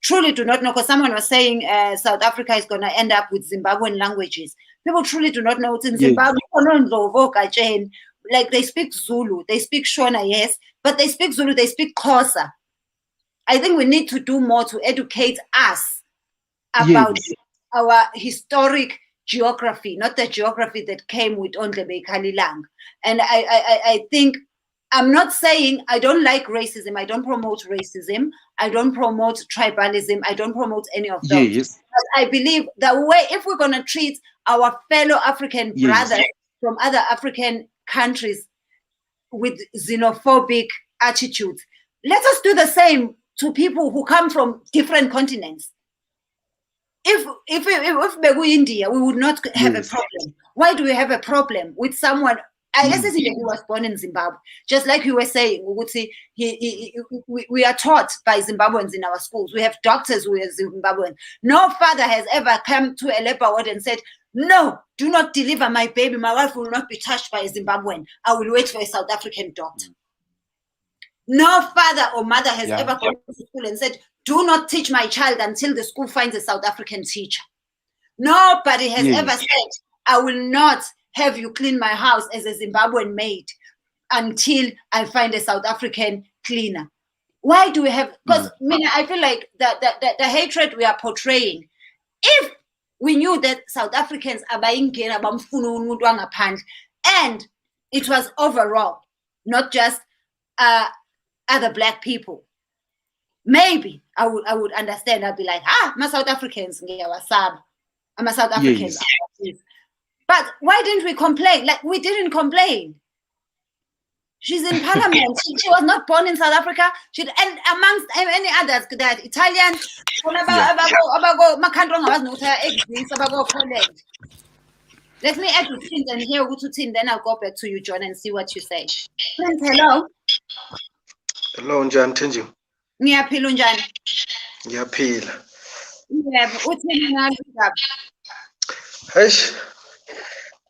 truly do not know, because someone was saying South Africa is going to end up with Zimbabwean languages. People truly do not know. It's in Yes. Zimbabwe, like they speak Zulu, they speak Shona, yes, but they speak Zulu, they speak Xhosa. I think we need to do more to educate us about Yes. our historic geography, not the geography that came with Ondlebe Khalilang. And I think, I'm not saying I don't like racism. I don't promote racism. I don't promote tribalism. I don't promote any of those. Yes. But I believe the way, if we're going to treat our fellow African Yes. brothers from other African countries with xenophobic attitudes, let us do the same to people who come from different continents. If we were India, we would not have Yes. a problem. Why do we have a problem with someone? I guess Yes. he was born in Zimbabwe. Just like you were saying, we would say we are taught by Zimbabweans in our schools. We have doctors who are Zimbabwean. No father has ever come to a labor ward and said, "No, do not deliver my baby. My wife will not be touched by a Zimbabwean. I will wait for a South African doctor." No father or mother has ever gone to school and said, "Do not teach my child until the school finds a South African teacher." Nobody has ever said, "I will not have you clean my house as a Zimbabwean maid until I find a South African cleaner." Why do we have? Because I feel like the hatred we are portraying, if we knew that South Africans are buying and it was overall, not just other black people, maybe I would understand. I'd be like, my South Africans, I'm a South African. Yes. But why didn't we complain? Like, we didn't complain. She's in parliament. She was not born in South Africa. And amongst many others, that Italian, let me add to Tint and hear who to Tint, then I'll go back to you, John, and see what you say. Tint, hello. Hello, njani Thenjiwe? Ngiyaphila unjani? Ngiyaphila. Yebo, uthini ngalo? Eish.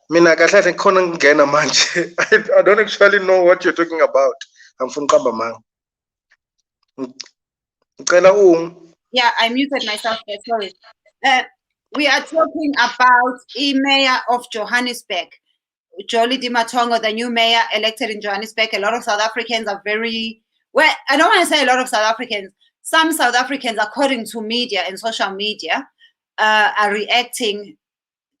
Mina kahle kahle khona ngingena manje. I don't actually know what you're talking about. Angifuni uqamba manga. Ngicela Yeah, I muted myself there, sorry. We are talking about the mayor of Johannesburg, Jolie Dimatongo, the new mayor elected in Johannesburg. A lot of South Africans are well, I don't want to say a lot of South Africans. Some South Africans, according to media and social media, are reacting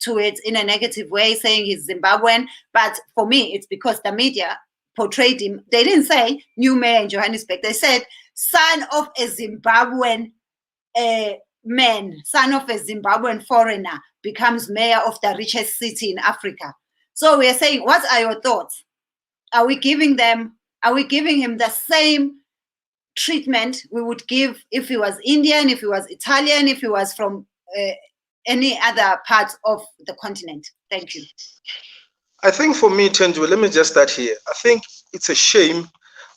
to it in a negative way, saying he's Zimbabwean. But for me, it's because the media portrayed him. They didn't say new mayor in Johannesburg. They said son of a Zimbabwean man, son of a Zimbabwean foreigner becomes mayor of the richest city in Africa. So we are saying, what are your thoughts? Are we giving him the same treatment we would give if he was Indian, if he was Italian, if he was from any other part of the continent? Thank you. I think for me, Tenjwe, let me just start here. I think it's a shame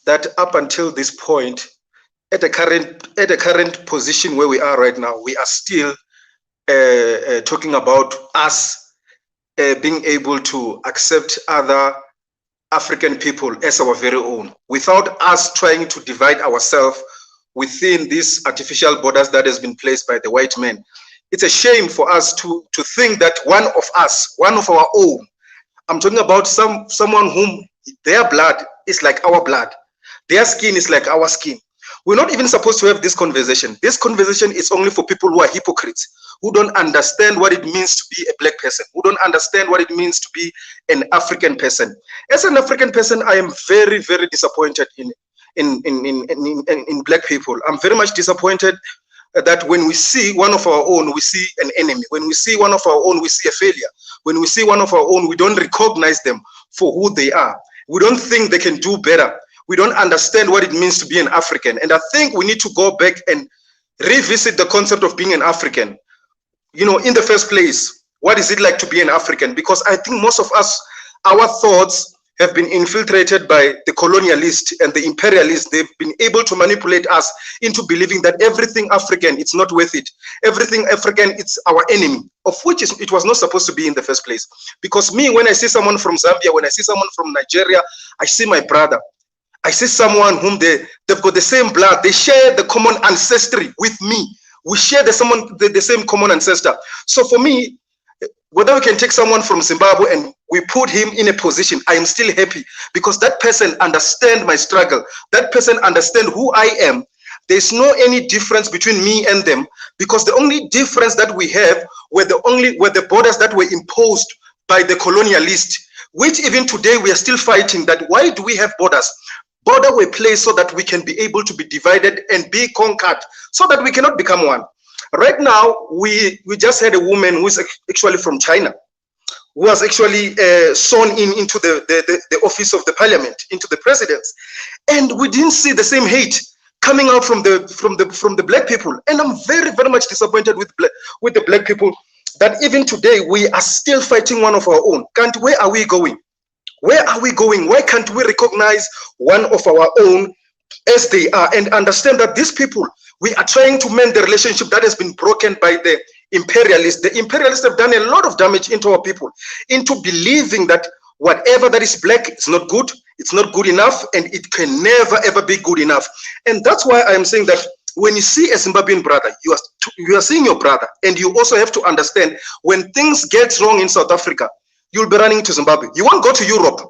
that up until this point, at the current position where we are right now, we are still talking about us being able to accept other African people as our very own, without us trying to divide ourselves within these artificial borders that has been placed by the white man. It's a shame for us to think that one of us, one of our own, I'm talking about someone whom their blood is like our blood, their skin is like our skin. We're not even supposed to have this conversation. This conversation is only for people who are hypocrites, who don't understand what it means to be a black person, who don't understand what it means to be an African person. As an African person, I am very, very disappointed in black people. I'm very much disappointed that when we see one of our own, we see an enemy. When we see one of our own, we see a failure. When we see one of our own, we don't recognize them for who they are. We don't think they can do better. We don't understand what it means to be an African. And I think we need to go back and revisit the concept of being an African. You know, in the first place, what is it like to be an African? Because I think most of us, our thoughts have been infiltrated by the colonialists and the imperialists. They've been able to manipulate us into believing that everything African, it's not worth it. Everything African, it's our enemy, of which it was not supposed to be in the first place. Because me, when I see someone from Zambia, when I see someone from Nigeria, I see my brother. I see someone whom they've got the same blood. They share the common ancestry with me. We share the same common ancestor. So for me, whether we can take someone from Zimbabwe and we put him in a position, I am still happy because that person understands my struggle. That person understands who I am. There's no any difference between me and them because the only difference that we have were the borders that were imposed by the colonialists, which even today we are still fighting. That why do we have borders? Border were placed so that we can be able to be divided and be conquered, so that we cannot become one. Right now, we just had a woman who is actually from China, who was actually sworn into the office of the parliament, into the presidents, and we didn't see the same hate coming out from the black people. And I'm very, very much disappointed with the black people that even today we are still fighting one of our own. Where are we going? Where are we going? Why can't we recognize one of our own as they are and understand that these people, we are trying to mend the relationship that has been broken by the imperialists. The imperialists have done a lot of damage into our people, into believing that whatever that is black is not good, it's not good enough, and it can never ever be good enough. And that's why I am saying that when you see a Zimbabwean brother, you are seeing your brother, and you also have to understand when things get wrong in South Africa, you'll be running to Zimbabwe. You won't go to Europe.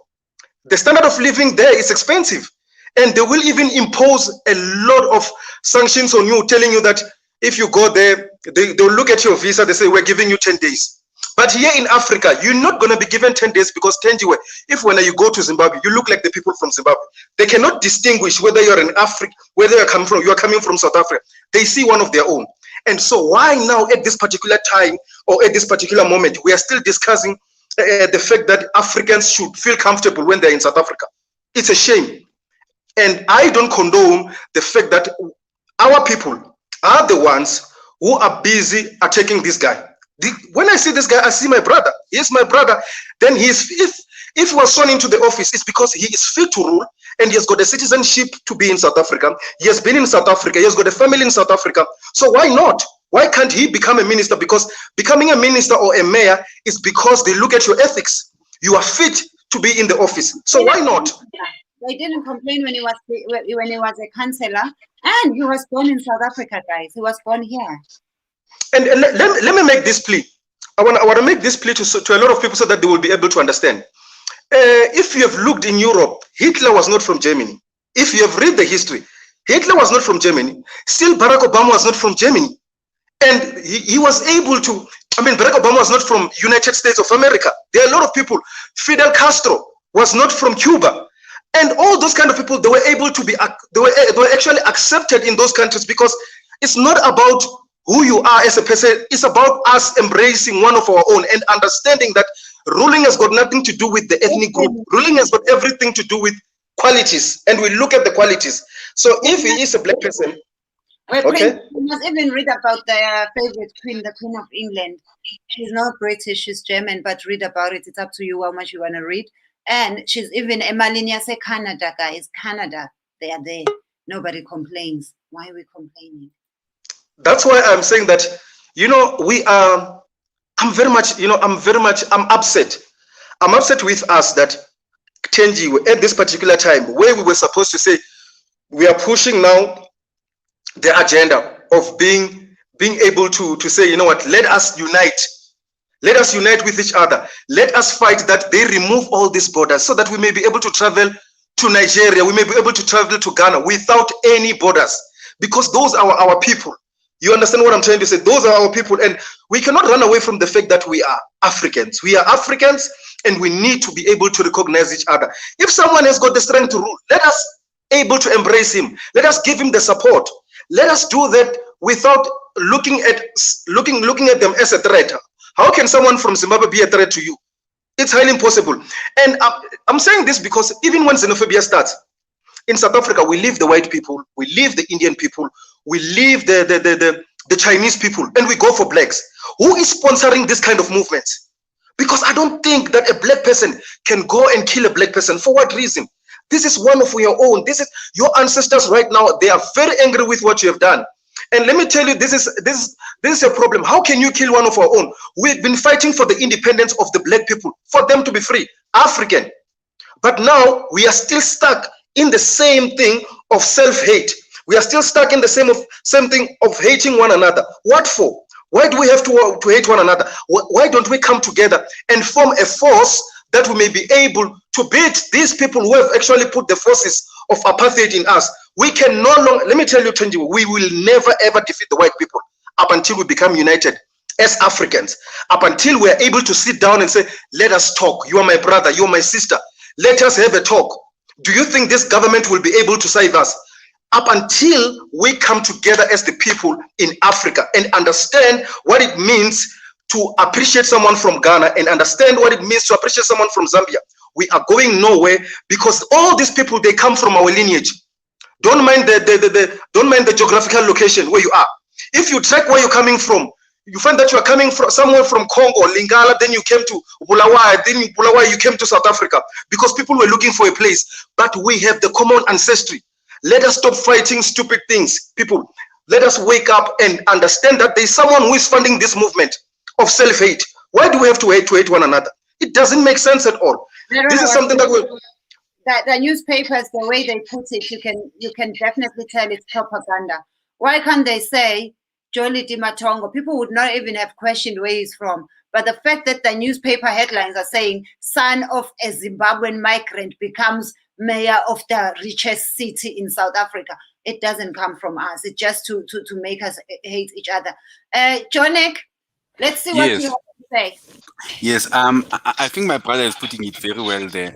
The standard of living there is expensive. And they will even impose a lot of sanctions on you, telling you that if you go there, they'll look at your visa, they say, we're giving you 10 days. But here in Africa, you're not going to be given 10 days because if when you go to Zimbabwe, you look like the people from Zimbabwe. They cannot distinguish whether you're in Africa, whether you're coming from South Africa. They see one of their own. And so why now at this particular time or at this particular moment, we are still discussing the fact that Africans should feel comfortable when they're in South Africa? It's a shame. And I don't condone the fact that our people are the ones who are busy attacking this guy. When I see this guy, I see my brother. He's my brother. Then if he was sworn into the office, it's because he is fit to rule and he has got a citizenship to be in South Africa. He has been in South Africa. He has got a family in South Africa. So why not? Why can't he become a minister? Because becoming a minister or a mayor is because they look at your ethics. You are fit to be in the office. So why not? They didn't complain when he was a councillor, and he was born in South Africa, guys. He was born here. And let me make this plea. I want to make this plea to a lot of people so that they will be able to understand. If you have looked in Europe, Hitler was not from Germany. If you have read the history, Hitler was not from Germany. Still, Barack Obama was not from Germany. And he was able to I mean, Barack Obama was not from United States of America. There are a lot of people. Fidel Castro was not from Cuba. And all those kind of people, they were able to be, they were actually accepted in those countries, because it's not about who you are as a person. It's about us embracing one of our own and understanding that ruling has got nothing to do with the ethnic group. Ruling has got everything to do with qualities, and we look at the qualities. So if he is a black person, okay, you must even read about their favorite queen, the Queen of England. She's not British, she's German, but read about it. It's up to you how much you want to read. And she's even Emalinia say Canada, guys. Canada, they are there. Nobody complains. Why are we complaining? That's why I'm saying that, we are, I'm upset. I'm upset with us that Tenji, at this particular time, where we were supposed to say, we are pushing now the agenda of being able to say, you know what, let us unite. Let us unite with each other. Let us fight that they remove all these borders so that we may be able to travel to Nigeria. We may be able to travel to Ghana without any borders, because those are our people. You understand what I'm trying to say? Those are our people, and we cannot run away from the fact that we are Africans. We are Africans, and we need to be able to recognize each other. If someone has got the strength to rule, let us able to embrace him. Let us give him the support. Let us do that without looking at them as a threat. How can someone from Zimbabwe be a threat to you? It's highly impossible. And I'm saying this because even when xenophobia starts, in South Africa, we leave the white people, we leave the Indian people, we leave the Chinese people, and we go for blacks. Who is sponsoring this kind of movement? Because I don't think that a black person can go and kill a black person. For what reason? This is one of your own. This is your ancestors right now. They are very angry with what you have done. And let me tell you, this is a problem. How can you kill one of our own? We've been fighting for the independence of the black people, for them to be free, African. But now we are still stuck in the same thing of self-hate. We are still stuck in the same thing of hating one another. What for? Why do we have to hate one another? Why don't we come together and form a force that we may be able to beat these people who have actually put the forces of apartheid in us? We can no longer, let me tell you, Tenji, we will never ever defeat the white people up until we become united as Africans, up until we are able to sit down and say, let us talk. You are my brother, you are my sister. Let us have a talk. Do you think this government will be able to save us? Up until we come together as the people in Africa and understand what it means to appreciate someone from Ghana and understand what it means to appreciate someone from Zambia, we are going nowhere, because all these people, they come from our lineage. Don't mind the geographical location where you are. If you track where you're coming from, you find that you are coming from somewhere from Congo, Lingala, then you came to Bulawayo, then Bulawayo, you came to South Africa, because people were looking for a place. But we have the common ancestry. Let us stop fighting stupid things, people. Let us wake up and understand that there's someone who is funding this movement of self-hate. Why do we have to hate one another? It doesn't make sense at all. This is something that will... The newspapers, the way they put it, you can definitely tell it's propaganda. Why can't they say Jolie Dimatongo? People would not even have questioned where he's from. But the fact that the newspaper headlines are saying son of a Zimbabwean migrant becomes mayor of the richest city in South Africa, it doesn't come from us. It's just to make us hate each other. Jonek, let's see what you have to say. Yes, I think my brother is putting it very well there.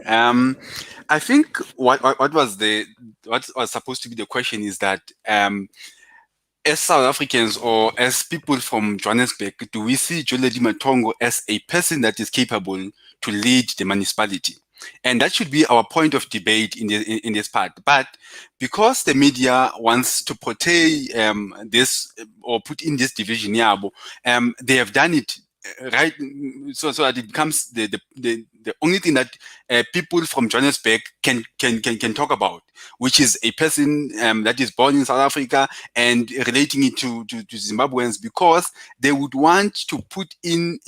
I think what was supposed to be the question is that as South Africans or as people from Johannesburg, do we see Joledi Matongo as a person that is capable to lead the municipality? And that should be our point of debate in this part. But because the media wants to portray this or put in this division, they have done it right, so that it becomes the only thing that people from Johannesburg can talk about, which is a person that is born in South Africa and relating it to Zimbabweans, because they would want to put into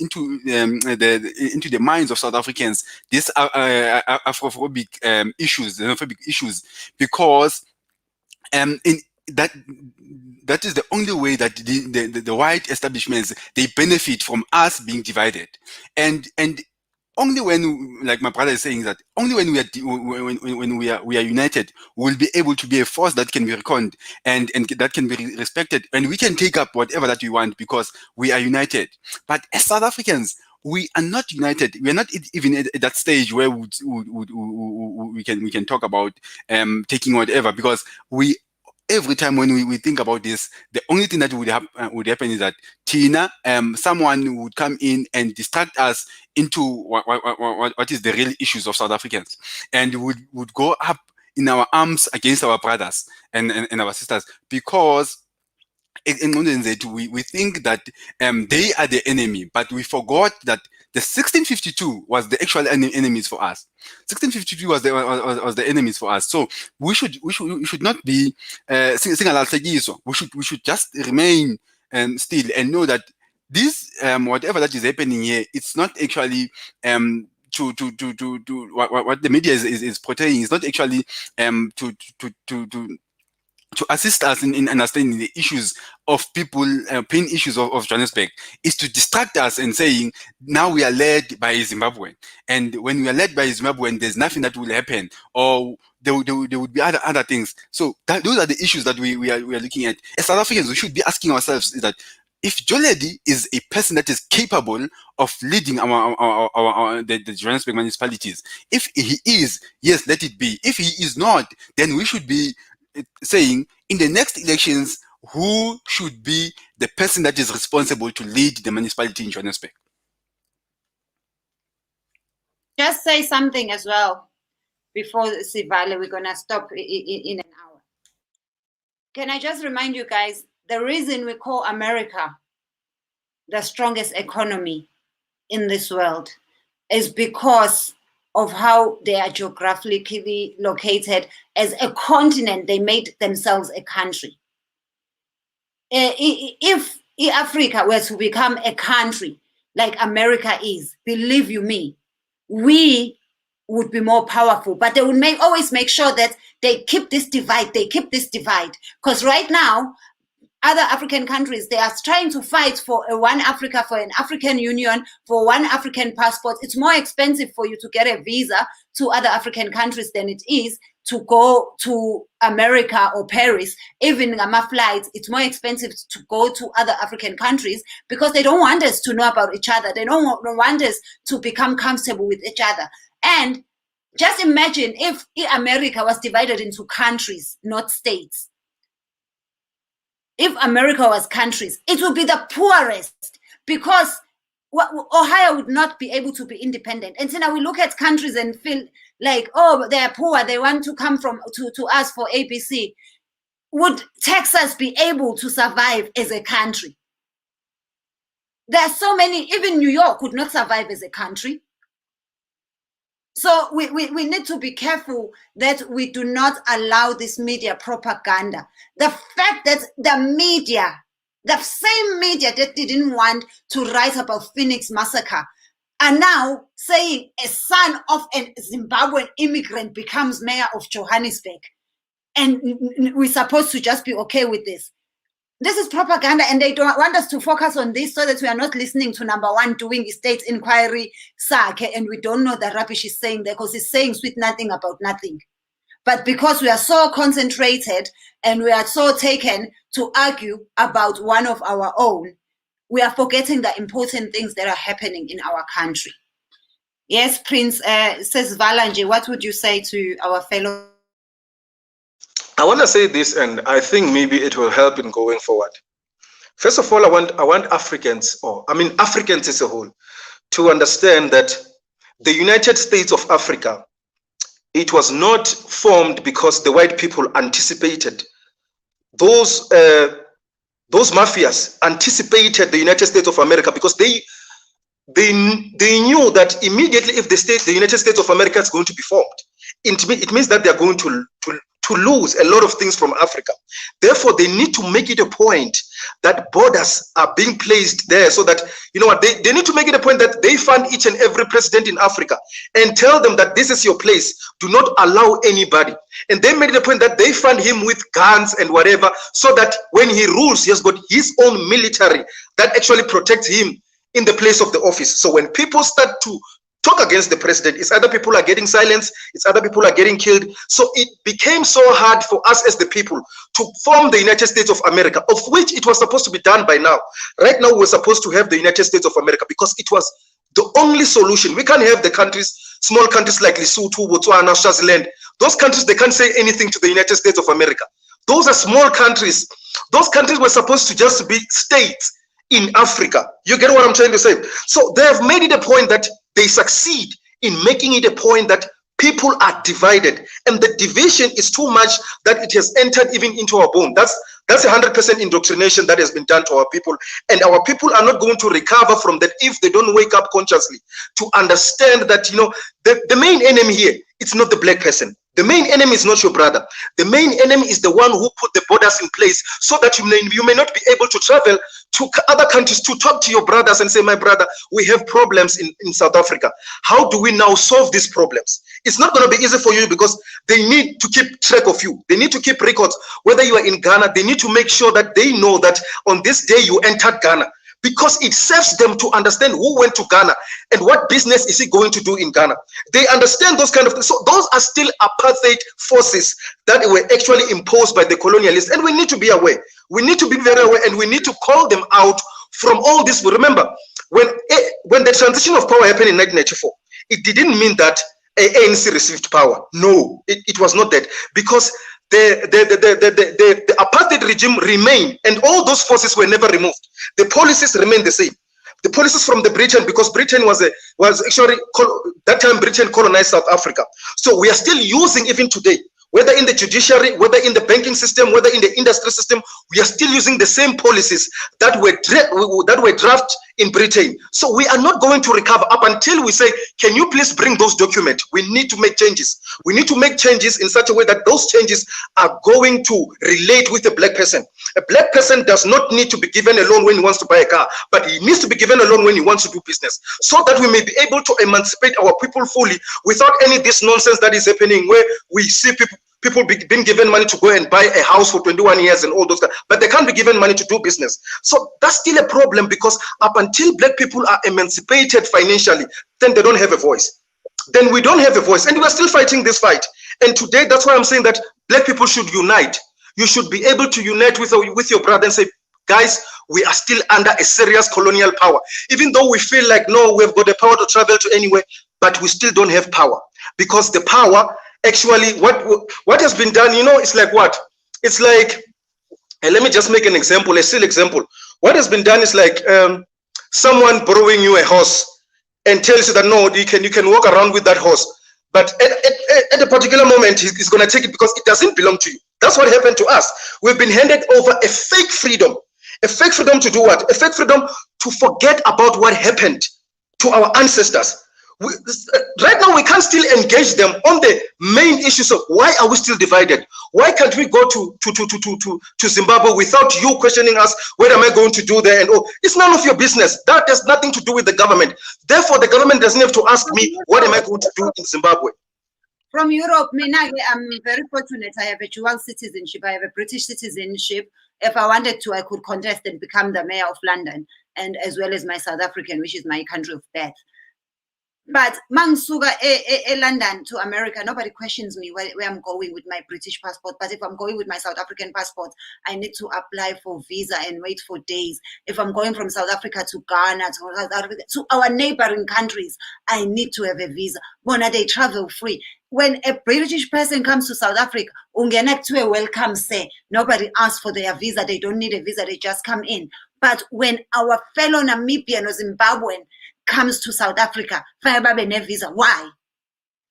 the minds of South Africans these Afrophobic issues, xenophobic issues, because that is the only way that the white establishments, they benefit from us being divided. And only when, like my brother is saying, that only when we are united, we'll be able to be a force that can be reckoned and that can be respected, and we can take up whatever that we want because we are united. But as South Africans, we are not united. We are not even at that stage where we can talk about taking whatever, because every time when we think about this, the only thing that would happen is that Tina, someone would come in and distract us into what is the real issues of South Africans, and would go up in our arms against our brothers and our sisters, because we think that they are the enemy, but we forgot that the 1652 was the actual enemies for us. 1652 was the enemies for us. So we should not be we should just remain still and know that this whatever that is happening here, it's not actually what the media is portraying. Is not actually to assist us in understanding the issues of people, pain issues of Johannesburg, is to distract us and saying, now we are led by Zimbabwean. And when we are led by Zimbabwean, there's nothing that will happen, or there would be other things. So those are the issues that we are looking at. As South Africans, we should be asking ourselves is that if Joledi is a person that is capable of leading the Johannesburg municipalities, if he is, yes, let it be. If he is not, then we should be saying in the next elections who should be the person that is responsible to lead the municipality in Johannesburg. Just say something as well before Sivale, we're gonna stop in an hour. Can I just remind you guys, the reason we call America the strongest economy in this world is because of how they are geographically located. As a continent, they made themselves a country. If Africa were to become a country like America is, believe you me, we would be more powerful. But they would always make sure that they keep this divide, Because right now, other African countries, they are trying to fight for one Africa, for an African Union, for one African passport. It's more expensive for you to get a visa to other African countries than it is to go to America or Paris. Even Gama flights, it's more expensive to go to other African countries because they don't want us to know about each other. They don't want us to become comfortable with each other. And just imagine if America was divided into countries, not states. If America was countries, it would be the poorest, because Ohio would not be able to be independent. And so now we look at countries and feel like, oh, they're poor, they want to come to us for ABC. Would Texas be able to survive as a country? There are so many, even New York would not survive as a country. So we need to be careful that we do not allow this media propaganda. The fact that the media, the same media that didn't want to write about Phoenix massacre, are now saying a son of a Zimbabwean immigrant becomes mayor of Johannesburg. And we're supposed to just be okay with this. This is propaganda, and they don't want us to focus on this so that we are not listening to number one doing state inquiry, and we don't know the rubbish he's saying there, because he's saying sweet nothing about nothing. But because we are so concentrated and we are so taken to argue about one of our own, we are forgetting the important things that are happening in our country. Yes, Prince, says Valanje, what would you say to our fellow? I want to say this, and I think maybe it will help in going forward. First of all, I want Africans, Africans as a whole, to understand that the United States of Africa, it was not formed because the white people anticipated. Those mafias anticipated the United States of America because they knew that immediately if the United States of America is going to be formed, it means that they're going to lose a lot of things from Africa. Therefore, they need to make it a point that borders are being placed there so that, you know what, they need to make it a point that they fund each and every president in Africa and tell them that this is your place. Do not allow anybody. And they made it a point that they fund him with guns and whatever, so that when he rules, he has got his own military that actually protects him in the place of the office. So when people start to talk against the president. It's either people are getting silenced, it's either people are getting killed. So it became so hard for us as the people to form the United States of America, of which it was supposed to be done by now. Right now, we're supposed to have the United States of America because it was the only solution. We can't have the countries, small countries like Lesotho, Botswana, Swaziland. Those countries, they can't say anything to the United States of America. Those are small countries. Those countries were supposed to just be states in Africa. You get what I'm trying to say? So they have made it a point that they succeed in making it a point that people are divided, and the division is too much that it has entered even into our bone. That's 100% indoctrination that has been done to our people, and our people are not going to recover from that if they don't wake up consciously to understand that, you know, the main enemy here, it's not the black person. The main enemy is not your brother. The main enemy is the one who put the borders in place so that you may not be able to travel to other countries to talk to your brothers and say, my brother, we have problems in South Africa. How do we now solve these problems? It's not going to be easy for you because they need to keep track of you. They need to keep records. Whether you are in Ghana, they need to make sure that they know that on this day you entered Ghana, because it serves them to understand who went to Ghana and what business is he going to do in Ghana. They understand those kind of things. So those are still apartheid forces that were actually imposed by the colonialists, and we need to be aware. We need to be very aware, and we need to call them out from all this. Remember, when the transition of power happened in 1994, it didn't mean that ANC received power. No, it was not that, because the apartheid regime remained, and all those forces were never removed. The policies remained the same. The policies from the Britain, because Britain was actually, that time Britain colonized South Africa. So we are still using, even today, whether in the judiciary, whether in the banking system, whether in the industry system, we are still using the same policies that were drafted in Britain. So we are not going to recover up until we say, can you please bring those documents? We need to make changes. We need to make changes in such a way that those changes are going to relate with a black person. A black person does not need to be given a loan when he wants to buy a car, but he needs to be given a loan when he wants to do business, so that we may be able to emancipate our people fully without any of this nonsense that is happening, where we see people being given money to go and buy a house for 21 years and all those things, but they can't be given money to do business. So that's still a problem, because up until black people are emancipated financially, then they don't have a voice. Then we don't have a voice, and we're still fighting this fight. And today, that's why I'm saying that black people should unite. You should be able to unite with your brother and say, guys, we are still under a serious colonial power. Even though we feel like, no, we've got the power to travel to anywhere, but we still don't have power, because the power, actually, what has been done, you know, it's like what? It's like, and let me just make an example, a silly example. What has been done is like someone borrowing you a horse and tells you that, no, you can walk around with that horse, but at a particular moment, he's going to take it because it doesn't belong to you. That's what happened to us. We've been handed over a fake freedom. A fake freedom to do what? A fake freedom to forget about what happened to our ancestors. Right now, we can't still engage them on the main issues of why are we still divided? Why can't we go to Zimbabwe without you questioning us? What am I going to do there? And oh, it's none of your business. That has nothing to do with the government. Therefore, the government doesn't have to ask me, what am I going to do in Zimbabwe? From Europe, I'm very fortunate. I have a dual citizenship. I have a British citizenship. If I wanted to, I could contest and become the mayor of London, and as well as my South African, which is my country of birth. But Mansuga London to America, nobody questions me where I'm going with my British passport. But if I'm going with my South African passport, I need to apply for visa and wait for days. If I'm going from South Africa to Ghana, to South Africa, to our neighboring countries, I need to have a visa. Bona, they travel free. When a British person comes to South Africa, ungena to a welcome say, nobody asks for their visa. They don't need a visa. They just come in. But when our fellow Namibian or Zimbabwean comes to South Africa, visa. Why?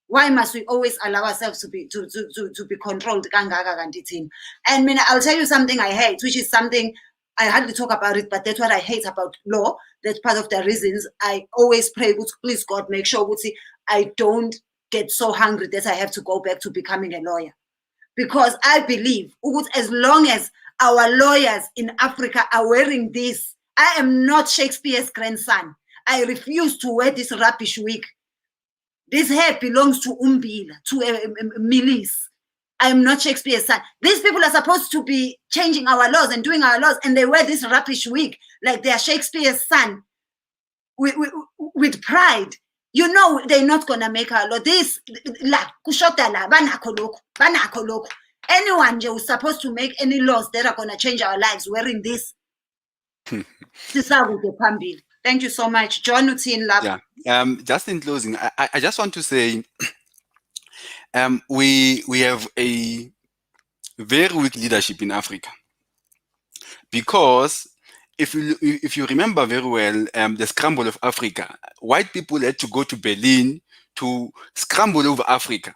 Why must we always allow ourselves to be controlled? And I'll tell you something I hate, which is something I hardly talk about it, but that's what I hate about law. That's part of the reasons I always pray, please God, make sure I don't get so hungry that I have to go back to becoming a lawyer. Because I believe as long as our lawyers in Africa are wearing this, I am not Shakespeare's grandson. I refuse to wear this rubbish wig. This hair belongs to Umbila, to a Milis. I am not Shakespeare's son. These people are supposed to be changing our laws and doing our laws, and they wear this rubbish wig like they are Shakespeare's son with pride. You know they're not gonna make a law. This la kushota la banakho lokhu. Anyone who's supposed to make any laws that are gonna change our lives wearing this. Thank you so much. John Utin Lab. Yeah. Just in closing, I just want to say we have a very weak leadership in Africa. Because if you remember very well, the scramble of Africa, white people had to go to Berlin to scramble over Africa.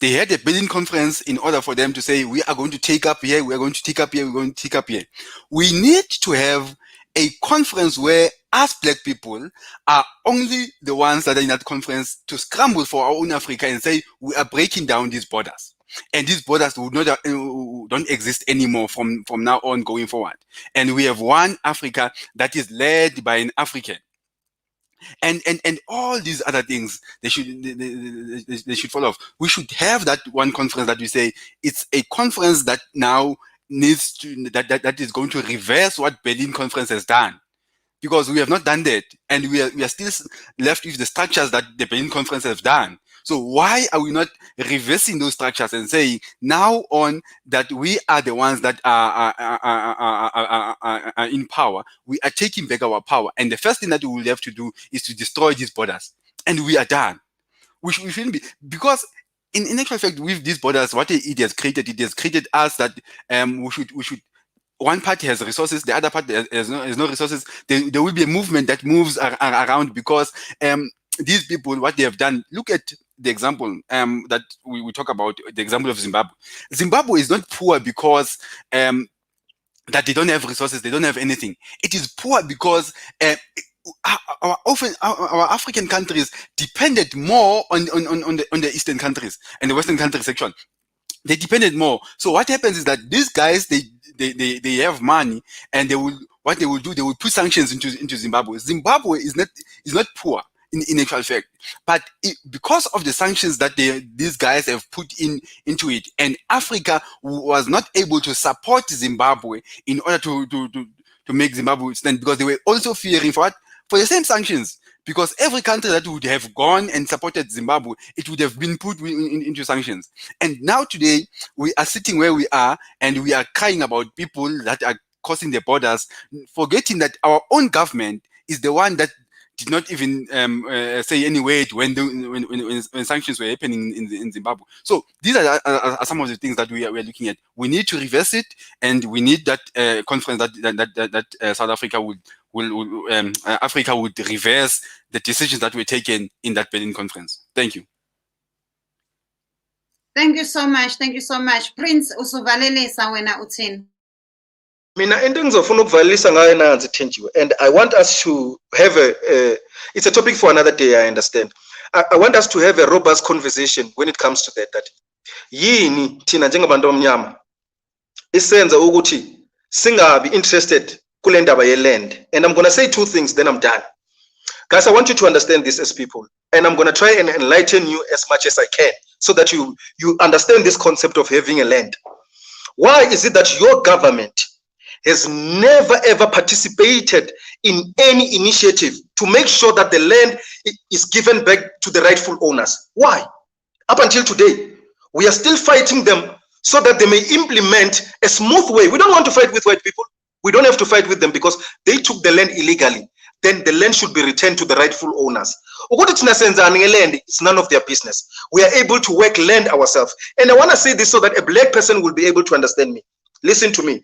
They had a Berlin conference in order for them to say, we are going to take up here, we are going to take up here, we're going to take up here. We need to have a conference where us black people are only the ones that are in that conference to scramble for our own Africa and say, we are breaking down these borders. And these borders don't exist anymore from now on going forward. And we have one Africa that is led by an African. And all these other things, they should follow off. We should have that one conference that we say it's a conference that now needs to that is going to reverse what Berlin conference has done, because we have not done that, and we are still left with the structures that the Berlin conference has done. So why are we not reversing those structures and saying now on that we are the ones that are in power? We are taking back our power, and the first thing that we will have to do is to destroy these borders, and we are done. We shouldn't be, because in actual fact, with these borders, what it has created us that we should. One party has resources, the other party has no resources. There will be a movement that moves around because these people, what they have done. Look at the example that we talk about, the example of Zimbabwe. Zimbabwe is not poor because that they don't have resources, they don't have anything. It is poor because our African countries depended more on the Eastern countries and the Western countries section. They depended more. So what happens is that these guys they have money, and they will put sanctions into Zimbabwe. Zimbabwe is not poor in actual fact, but because of the sanctions that these guys have put into it, and Africa was not able to support Zimbabwe in order to make Zimbabwe stand, because they were also fearing for the same sanctions. Because every country that would have gone and supported Zimbabwe, it would have been put into sanctions. And now today, we are sitting where we are, and we are crying about people that are crossing the borders, forgetting that our own government is the one that did not even say any word when sanctions were happening in Zimbabwe. So these are some of the things that we are looking at. We need to reverse it, and we need that conference that South Africa Africa would reverse the decisions that were taken in that Berlin conference. Thank you. Thank you so much. Thank you so much. Prince usuvalelisa wena uthini? Mina into engizofuna ukuvalisa ngayo nansi Thenjiwe, and I want us to have it's a topic for another day, I understand. I want us to have a robust conversation when it comes to that yini thina njengabantu omnyama isenza ukuthi singabi interested kule ndaba ye-land. And I'm going to say two things, then I'm done. Guys, I want you to understand this as people, and I'm going to try and enlighten you as much as I can so that you understand this concept of having a land. Why is it that your government has never ever participated in any initiative to make sure that the land is given back to the rightful owners? Why? Up until today, we are still fighting them so that they may implement a smooth way. We don't want to fight with white people. We don't have to fight with them because they took the land illegally. Then the land should be returned to the rightful owners. It's none of their business. We are able to work land ourselves. And I want to say this so that a black person will be able to understand me. Listen to me.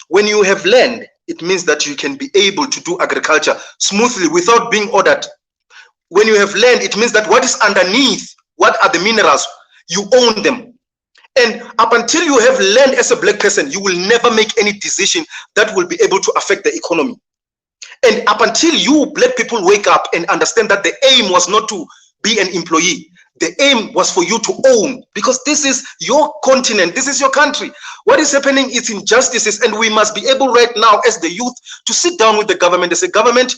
When you have land, it means that you can be able to do agriculture smoothly without being ordered. When you have land, it means that what is underneath, what are the minerals, you own them. And up until you have land as a black person, you will never make any decision that will be able to affect the economy. And up until you black people wake up and understand that the aim was not to be an employee, the aim was for you to own, because this is your continent, this is your country. What is happening is injustices, and we must be able right now as the youth to sit down with the government and say, government,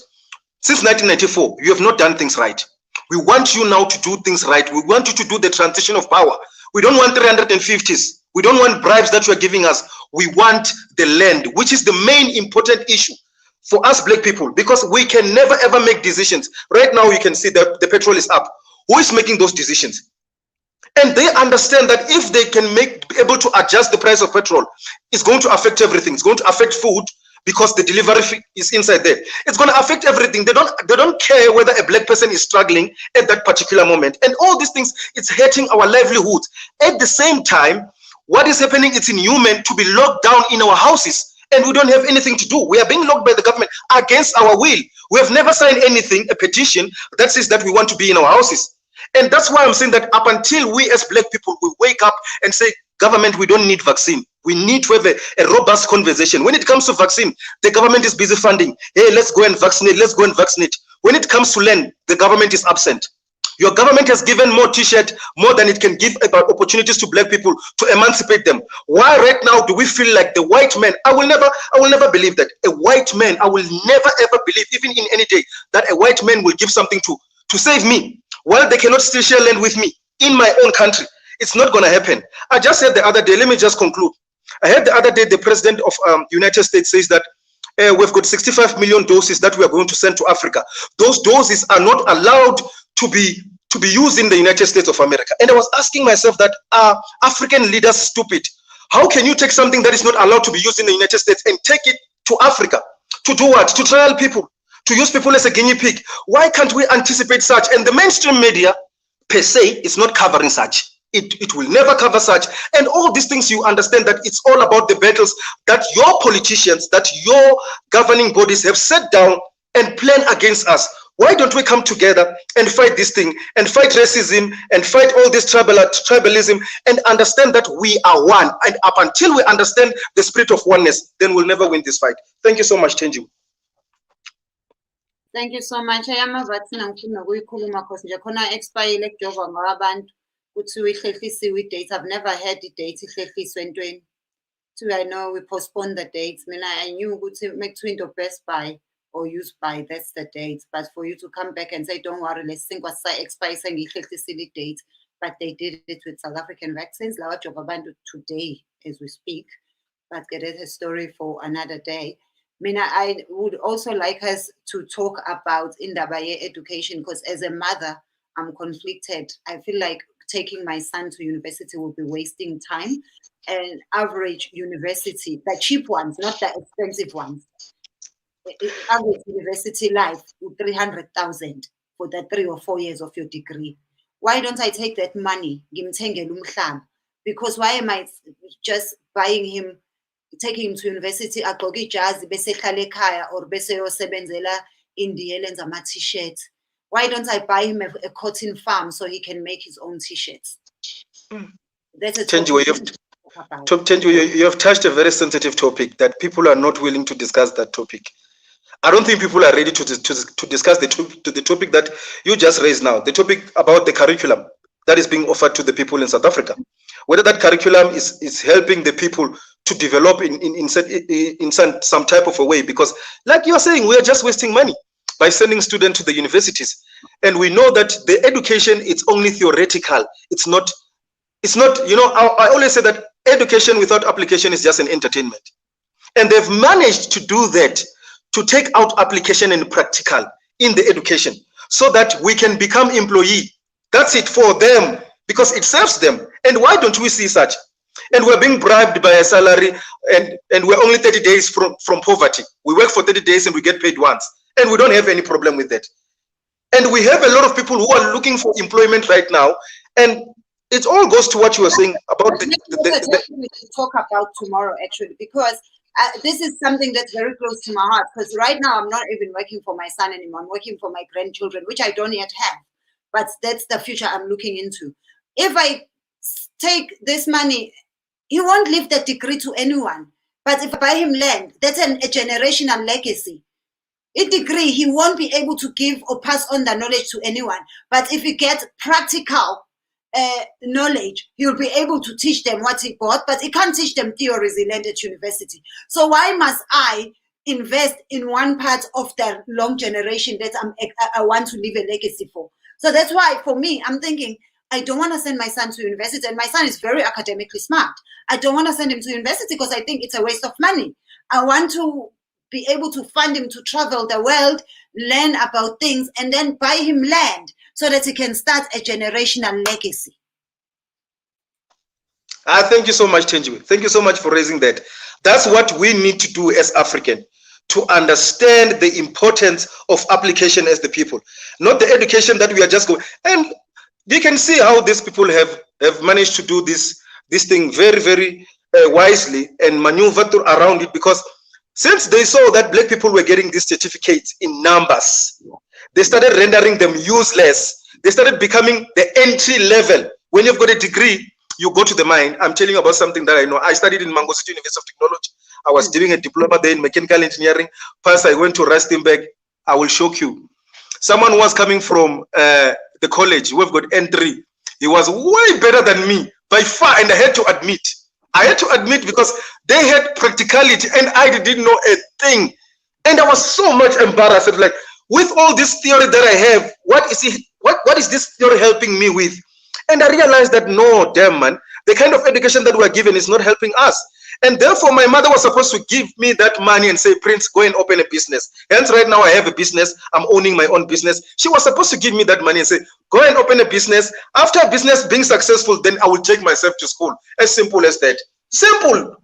since 1994, you have not done things right. We want you now to do things right. We want you to do the transition of power. We don't want 350s. We don't want bribes that you are giving us. We want the land, which is the main important issue for us black people, because we can never ever make decisions. Right now you can see that the petrol is up. Who is making those decisions? And they understand that if they can be able to adjust the price of petrol, it's going to affect everything. It's going to affect food because the delivery fee is inside there. It's going to affect everything. They don't care whether a black person is struggling at that particular moment. And all these things, it's hurting our livelihood. At the same time, what is happening, it's inhuman to be locked down in our houses and we don't have anything to do. We are being locked by the government against our will. We have never signed anything, a petition that says that we want to be in our houses. And that's why I'm saying that up until we as black people, we wake up and say, government, we don't need vaccine. We need to have a robust conversation. When it comes to vaccine, the government is busy funding. Hey, let's go and vaccinate. Let's go and vaccinate. When it comes to land, the government is absent. Your government has given more t-shirt, more than it can give about opportunities to black people to emancipate them. Why right now do we feel like the white man? I will never believe that. A white man, I will never ever believe, even in any day, that a white man will give something to save me. While they cannot still share land with me in my own country, it's not going to happen. I just said the other day, let me just conclude. I heard the other day the president of United States says that we've got 65 million doses that we are going to send to Africa. Those doses are not allowed to be used in the United States of America. And I was asking myself that, are African leaders stupid? How can you take something that is not allowed to be used in the United States and take it to Africa? To do what? To trial people? To use people as a guinea pig? Why can't we anticipate such? And the mainstream media per se is not covering such. It will never cover such. And all these things, you understand that it's all about the battles that your politicians, that your governing bodies have set down and plan against us. Why don't we come together and fight this thing, and fight racism, and fight all this tribalism, and understand that we are one? And up until we understand the spirit of oneness, then we'll never win this fight. Thank you so much, Tenji. Thank you so much. Ayamava thina ngifuna ukuyikhuluma because nje khona expire kujova ngabantu kuthiwa ihlehlisiwe i-date. I've never heard i-date ihlehliswe entweni. I know we postponed the dates. I knew ukuthi mekuthiwa into best buy or use by, that's the date. But for you to come back and say, don't worry, let's think what's expire sengihlehlisiwe i-date. But they did it with South African vaccines. Lawa jova abantu today as we speak. But get it a story for another day. I would also like us to talk about indaba education, because as a mother, I'm conflicted. I feel like taking my son to university will be wasting time. And average university, the cheap ones, not the expensive ones. Average university life, 300,000 for the 3 or 4 years of your degree. Why don't I take that money? Because why am I just buying him, taking him to university, agqoke ijazi bese ehlala ekhaya or bese yosebenzela indiyele enza ama t-shirts? Why don't I buy him a cotton farm so he can make his own t-shirts? That's a topic. Tenji, you have touched a very sensitive topic that people are not willing to discuss that topic. I don't think people are ready to discuss the topic that you just raised now, the topic about the curriculum that is being offered to the people in South Africa. Whether that curriculum is helping the people to develop in some type of a way, because like you're saying, we are just wasting money by sending students to the universities. And we know that the education, it's only theoretical. It's not, I always say that education without application is just an entertainment. And they've managed to do that, to take out application and practical in the education so that we can become employee. That's it for them, because it serves them. And why don't we see such? And we're being bribed by a salary, and we're only 30 days from poverty. We work for 30 days and we get paid once. And we don't have any problem with that. And we have a lot of people who are looking for employment right now. And it all goes to what you were saying about we talk about tomorrow, actually, because this is something that's very close to my heart. Because right now, I'm not even working for my son anymore. I'm working for my grandchildren, which I don't yet have. But that's the future I'm looking into. If I take this money, he won't leave the degree to anyone. But if I buy him land, that's a generational legacy. A degree, he won't be able to give or pass on the knowledge to anyone. But if he gets practical knowledge, he'll be able to teach them what he got, but he can't teach them theories he learned at university. So why must I invest in one part of the long generation that I want to leave a legacy for? So that's why, for me, I'm thinking, I don't want to send my son to university, and my son is very academically smart. I don't want to send him to university because I think it's a waste of money. I want to be able to fund him to travel the world, learn about things, and then buy him land so that he can start a generational legacy. Thank you so much, Tenjiwe. Thank you so much for raising that. That's what we need to do as African, to understand the importance of application as the people, not the education that we are just going. And you can see how these people have managed to do this thing very, very wisely and maneuver around it, because since they saw that black people were getting these certificates in numbers, they started rendering them useless. They started becoming the entry level. When you've got a degree, you go to the mine. I'm telling you about something that I know. I studied in Mango City University of Technology. I was doing a diploma there in mechanical engineering. First, I went to Rustenburg. I will shock you. Someone was coming from the college. We've got N3. He was way better than me by far, and I had to admit. Because they had practicality and I didn't know a thing. And I was so much embarrassed. Like, with all this theory that I have, what is this theory helping me with? And I realized that no, damn man, the kind of education that we're given is not helping us. And therefore, my mother was supposed to give me that money and say, Prince, go and open a business. Hence, right now I have a business. I'm owning my own business. She was supposed to give me that money and say, go and open a business. After a business being successful, then I will take myself to school. As simple as that. Simple.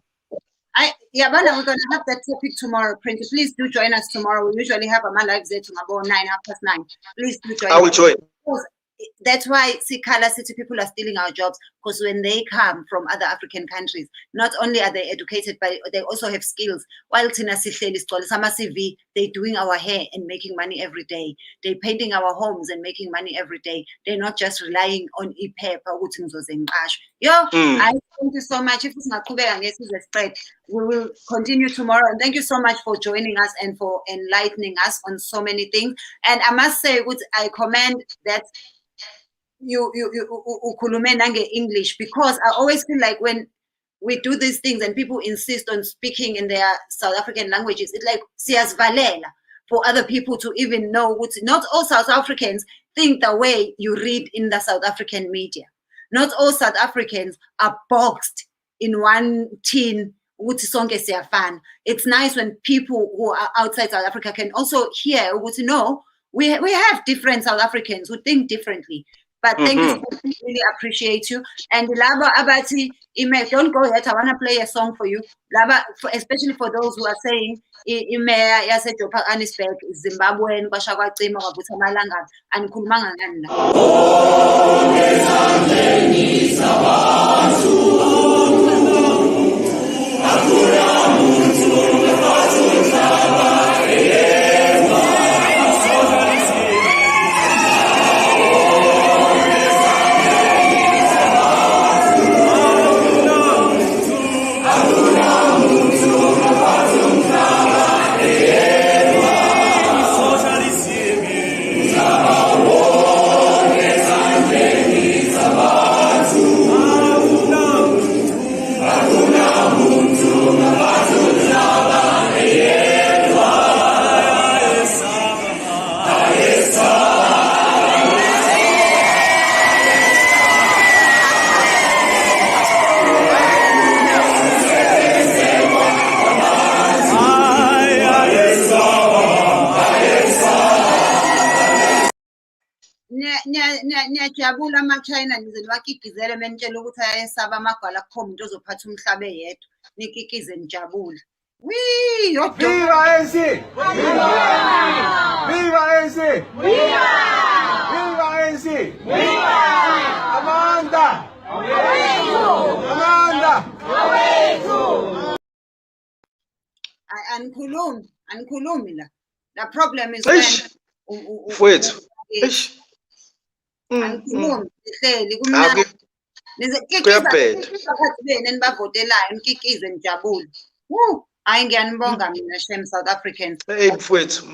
Yeah, but we're going to have that topic tomorrow, Prince. Please do join us tomorrow. We usually have a live there tomorrow, 9:30. Please do join us. I will join. That's why Sikala City people are stealing our jobs, because when they come from other African countries, not only are they educated, but they also have skills. While Tina Sihleli Sama CV, they're doing our hair and making money every day. They're painting our homes and making money every day. They're not just relying on e-paper. I thank you so much. If it's not spread, we will continue tomorrow. And thank you so much for joining us and for enlightening us on so many things. And I must say, I commend that you English, because I always feel like when we do these things and people insist on speaking in their South African languages, it's like siyasivalela for other people to even know what. Not all South Africans think the way you read in the South African media. Not all South Africans are boxed in one tin. It's nice when people who are outside South Africa can also hear we have different South Africans who think differently. But thank you so much. I really appreciate you. And Laba Abati, don't go yet. I want to play a song for you. Laba, especially for those who are saying, Johannesburg, Zimbabwean, and Kulmanga. Ngiyajabula ama-China nize niwakikizele menitshela ukuthi ayesaba amagwala akukho umuntu ozophatha umhlaba yedwa, nikikize nijabule. Viva ANC! Viva! Viva ANC! Viva! Viva ANC! Viva! Amanda! Awethu! Amanda! Awethu! Anikhulumi la. The problem is Wait. Angikhulumi sihleli kumnandi. Nibavotelayo nikikize nijabule. Hayi ngiyanibonga mina Shem South Africans. Mfowethu.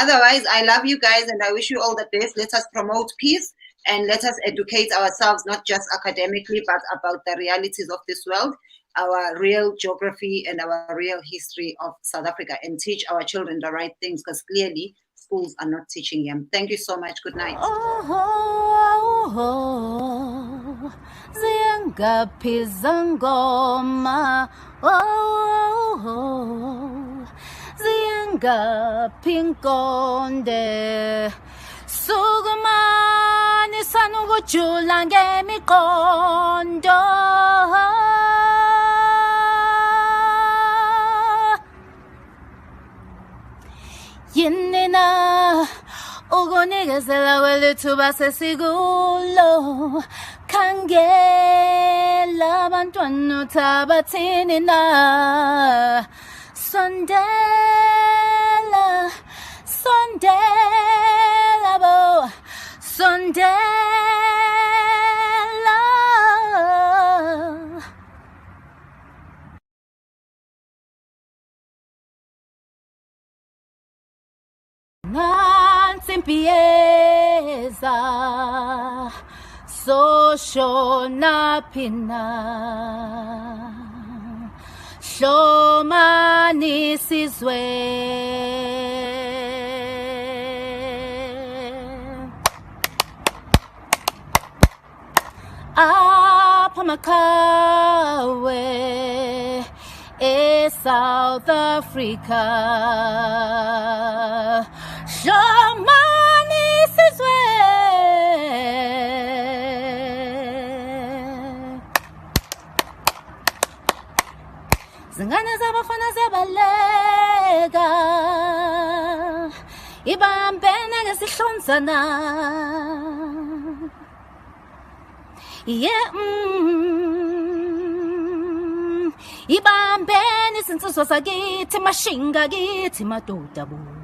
Otherwise, I love you guys and I wish you all the best. Let us promote peace and let us educate ourselves, not just academically, but about the realities of this world, our real geography and our real history of South Africa, and teach our children the right things, because clearly schools are not teaching them. Thank you so much. Good night. ziyangaphiza ngoma ziyangaphi inkonde sukumani sanukujula ngemiqondo yini na ukunikezela kwelithuba sesikulo khangela abantwana uthabathini na sondela sondela bo sondela nansi impiyeza soshona phina hlomani sizwe apha makawe South Africa hlomani sizwe zingane zabafana ziyabaleka ibambene ngesihlonzana ibambene isinsizwa sakithi mashinga kithi madoda bo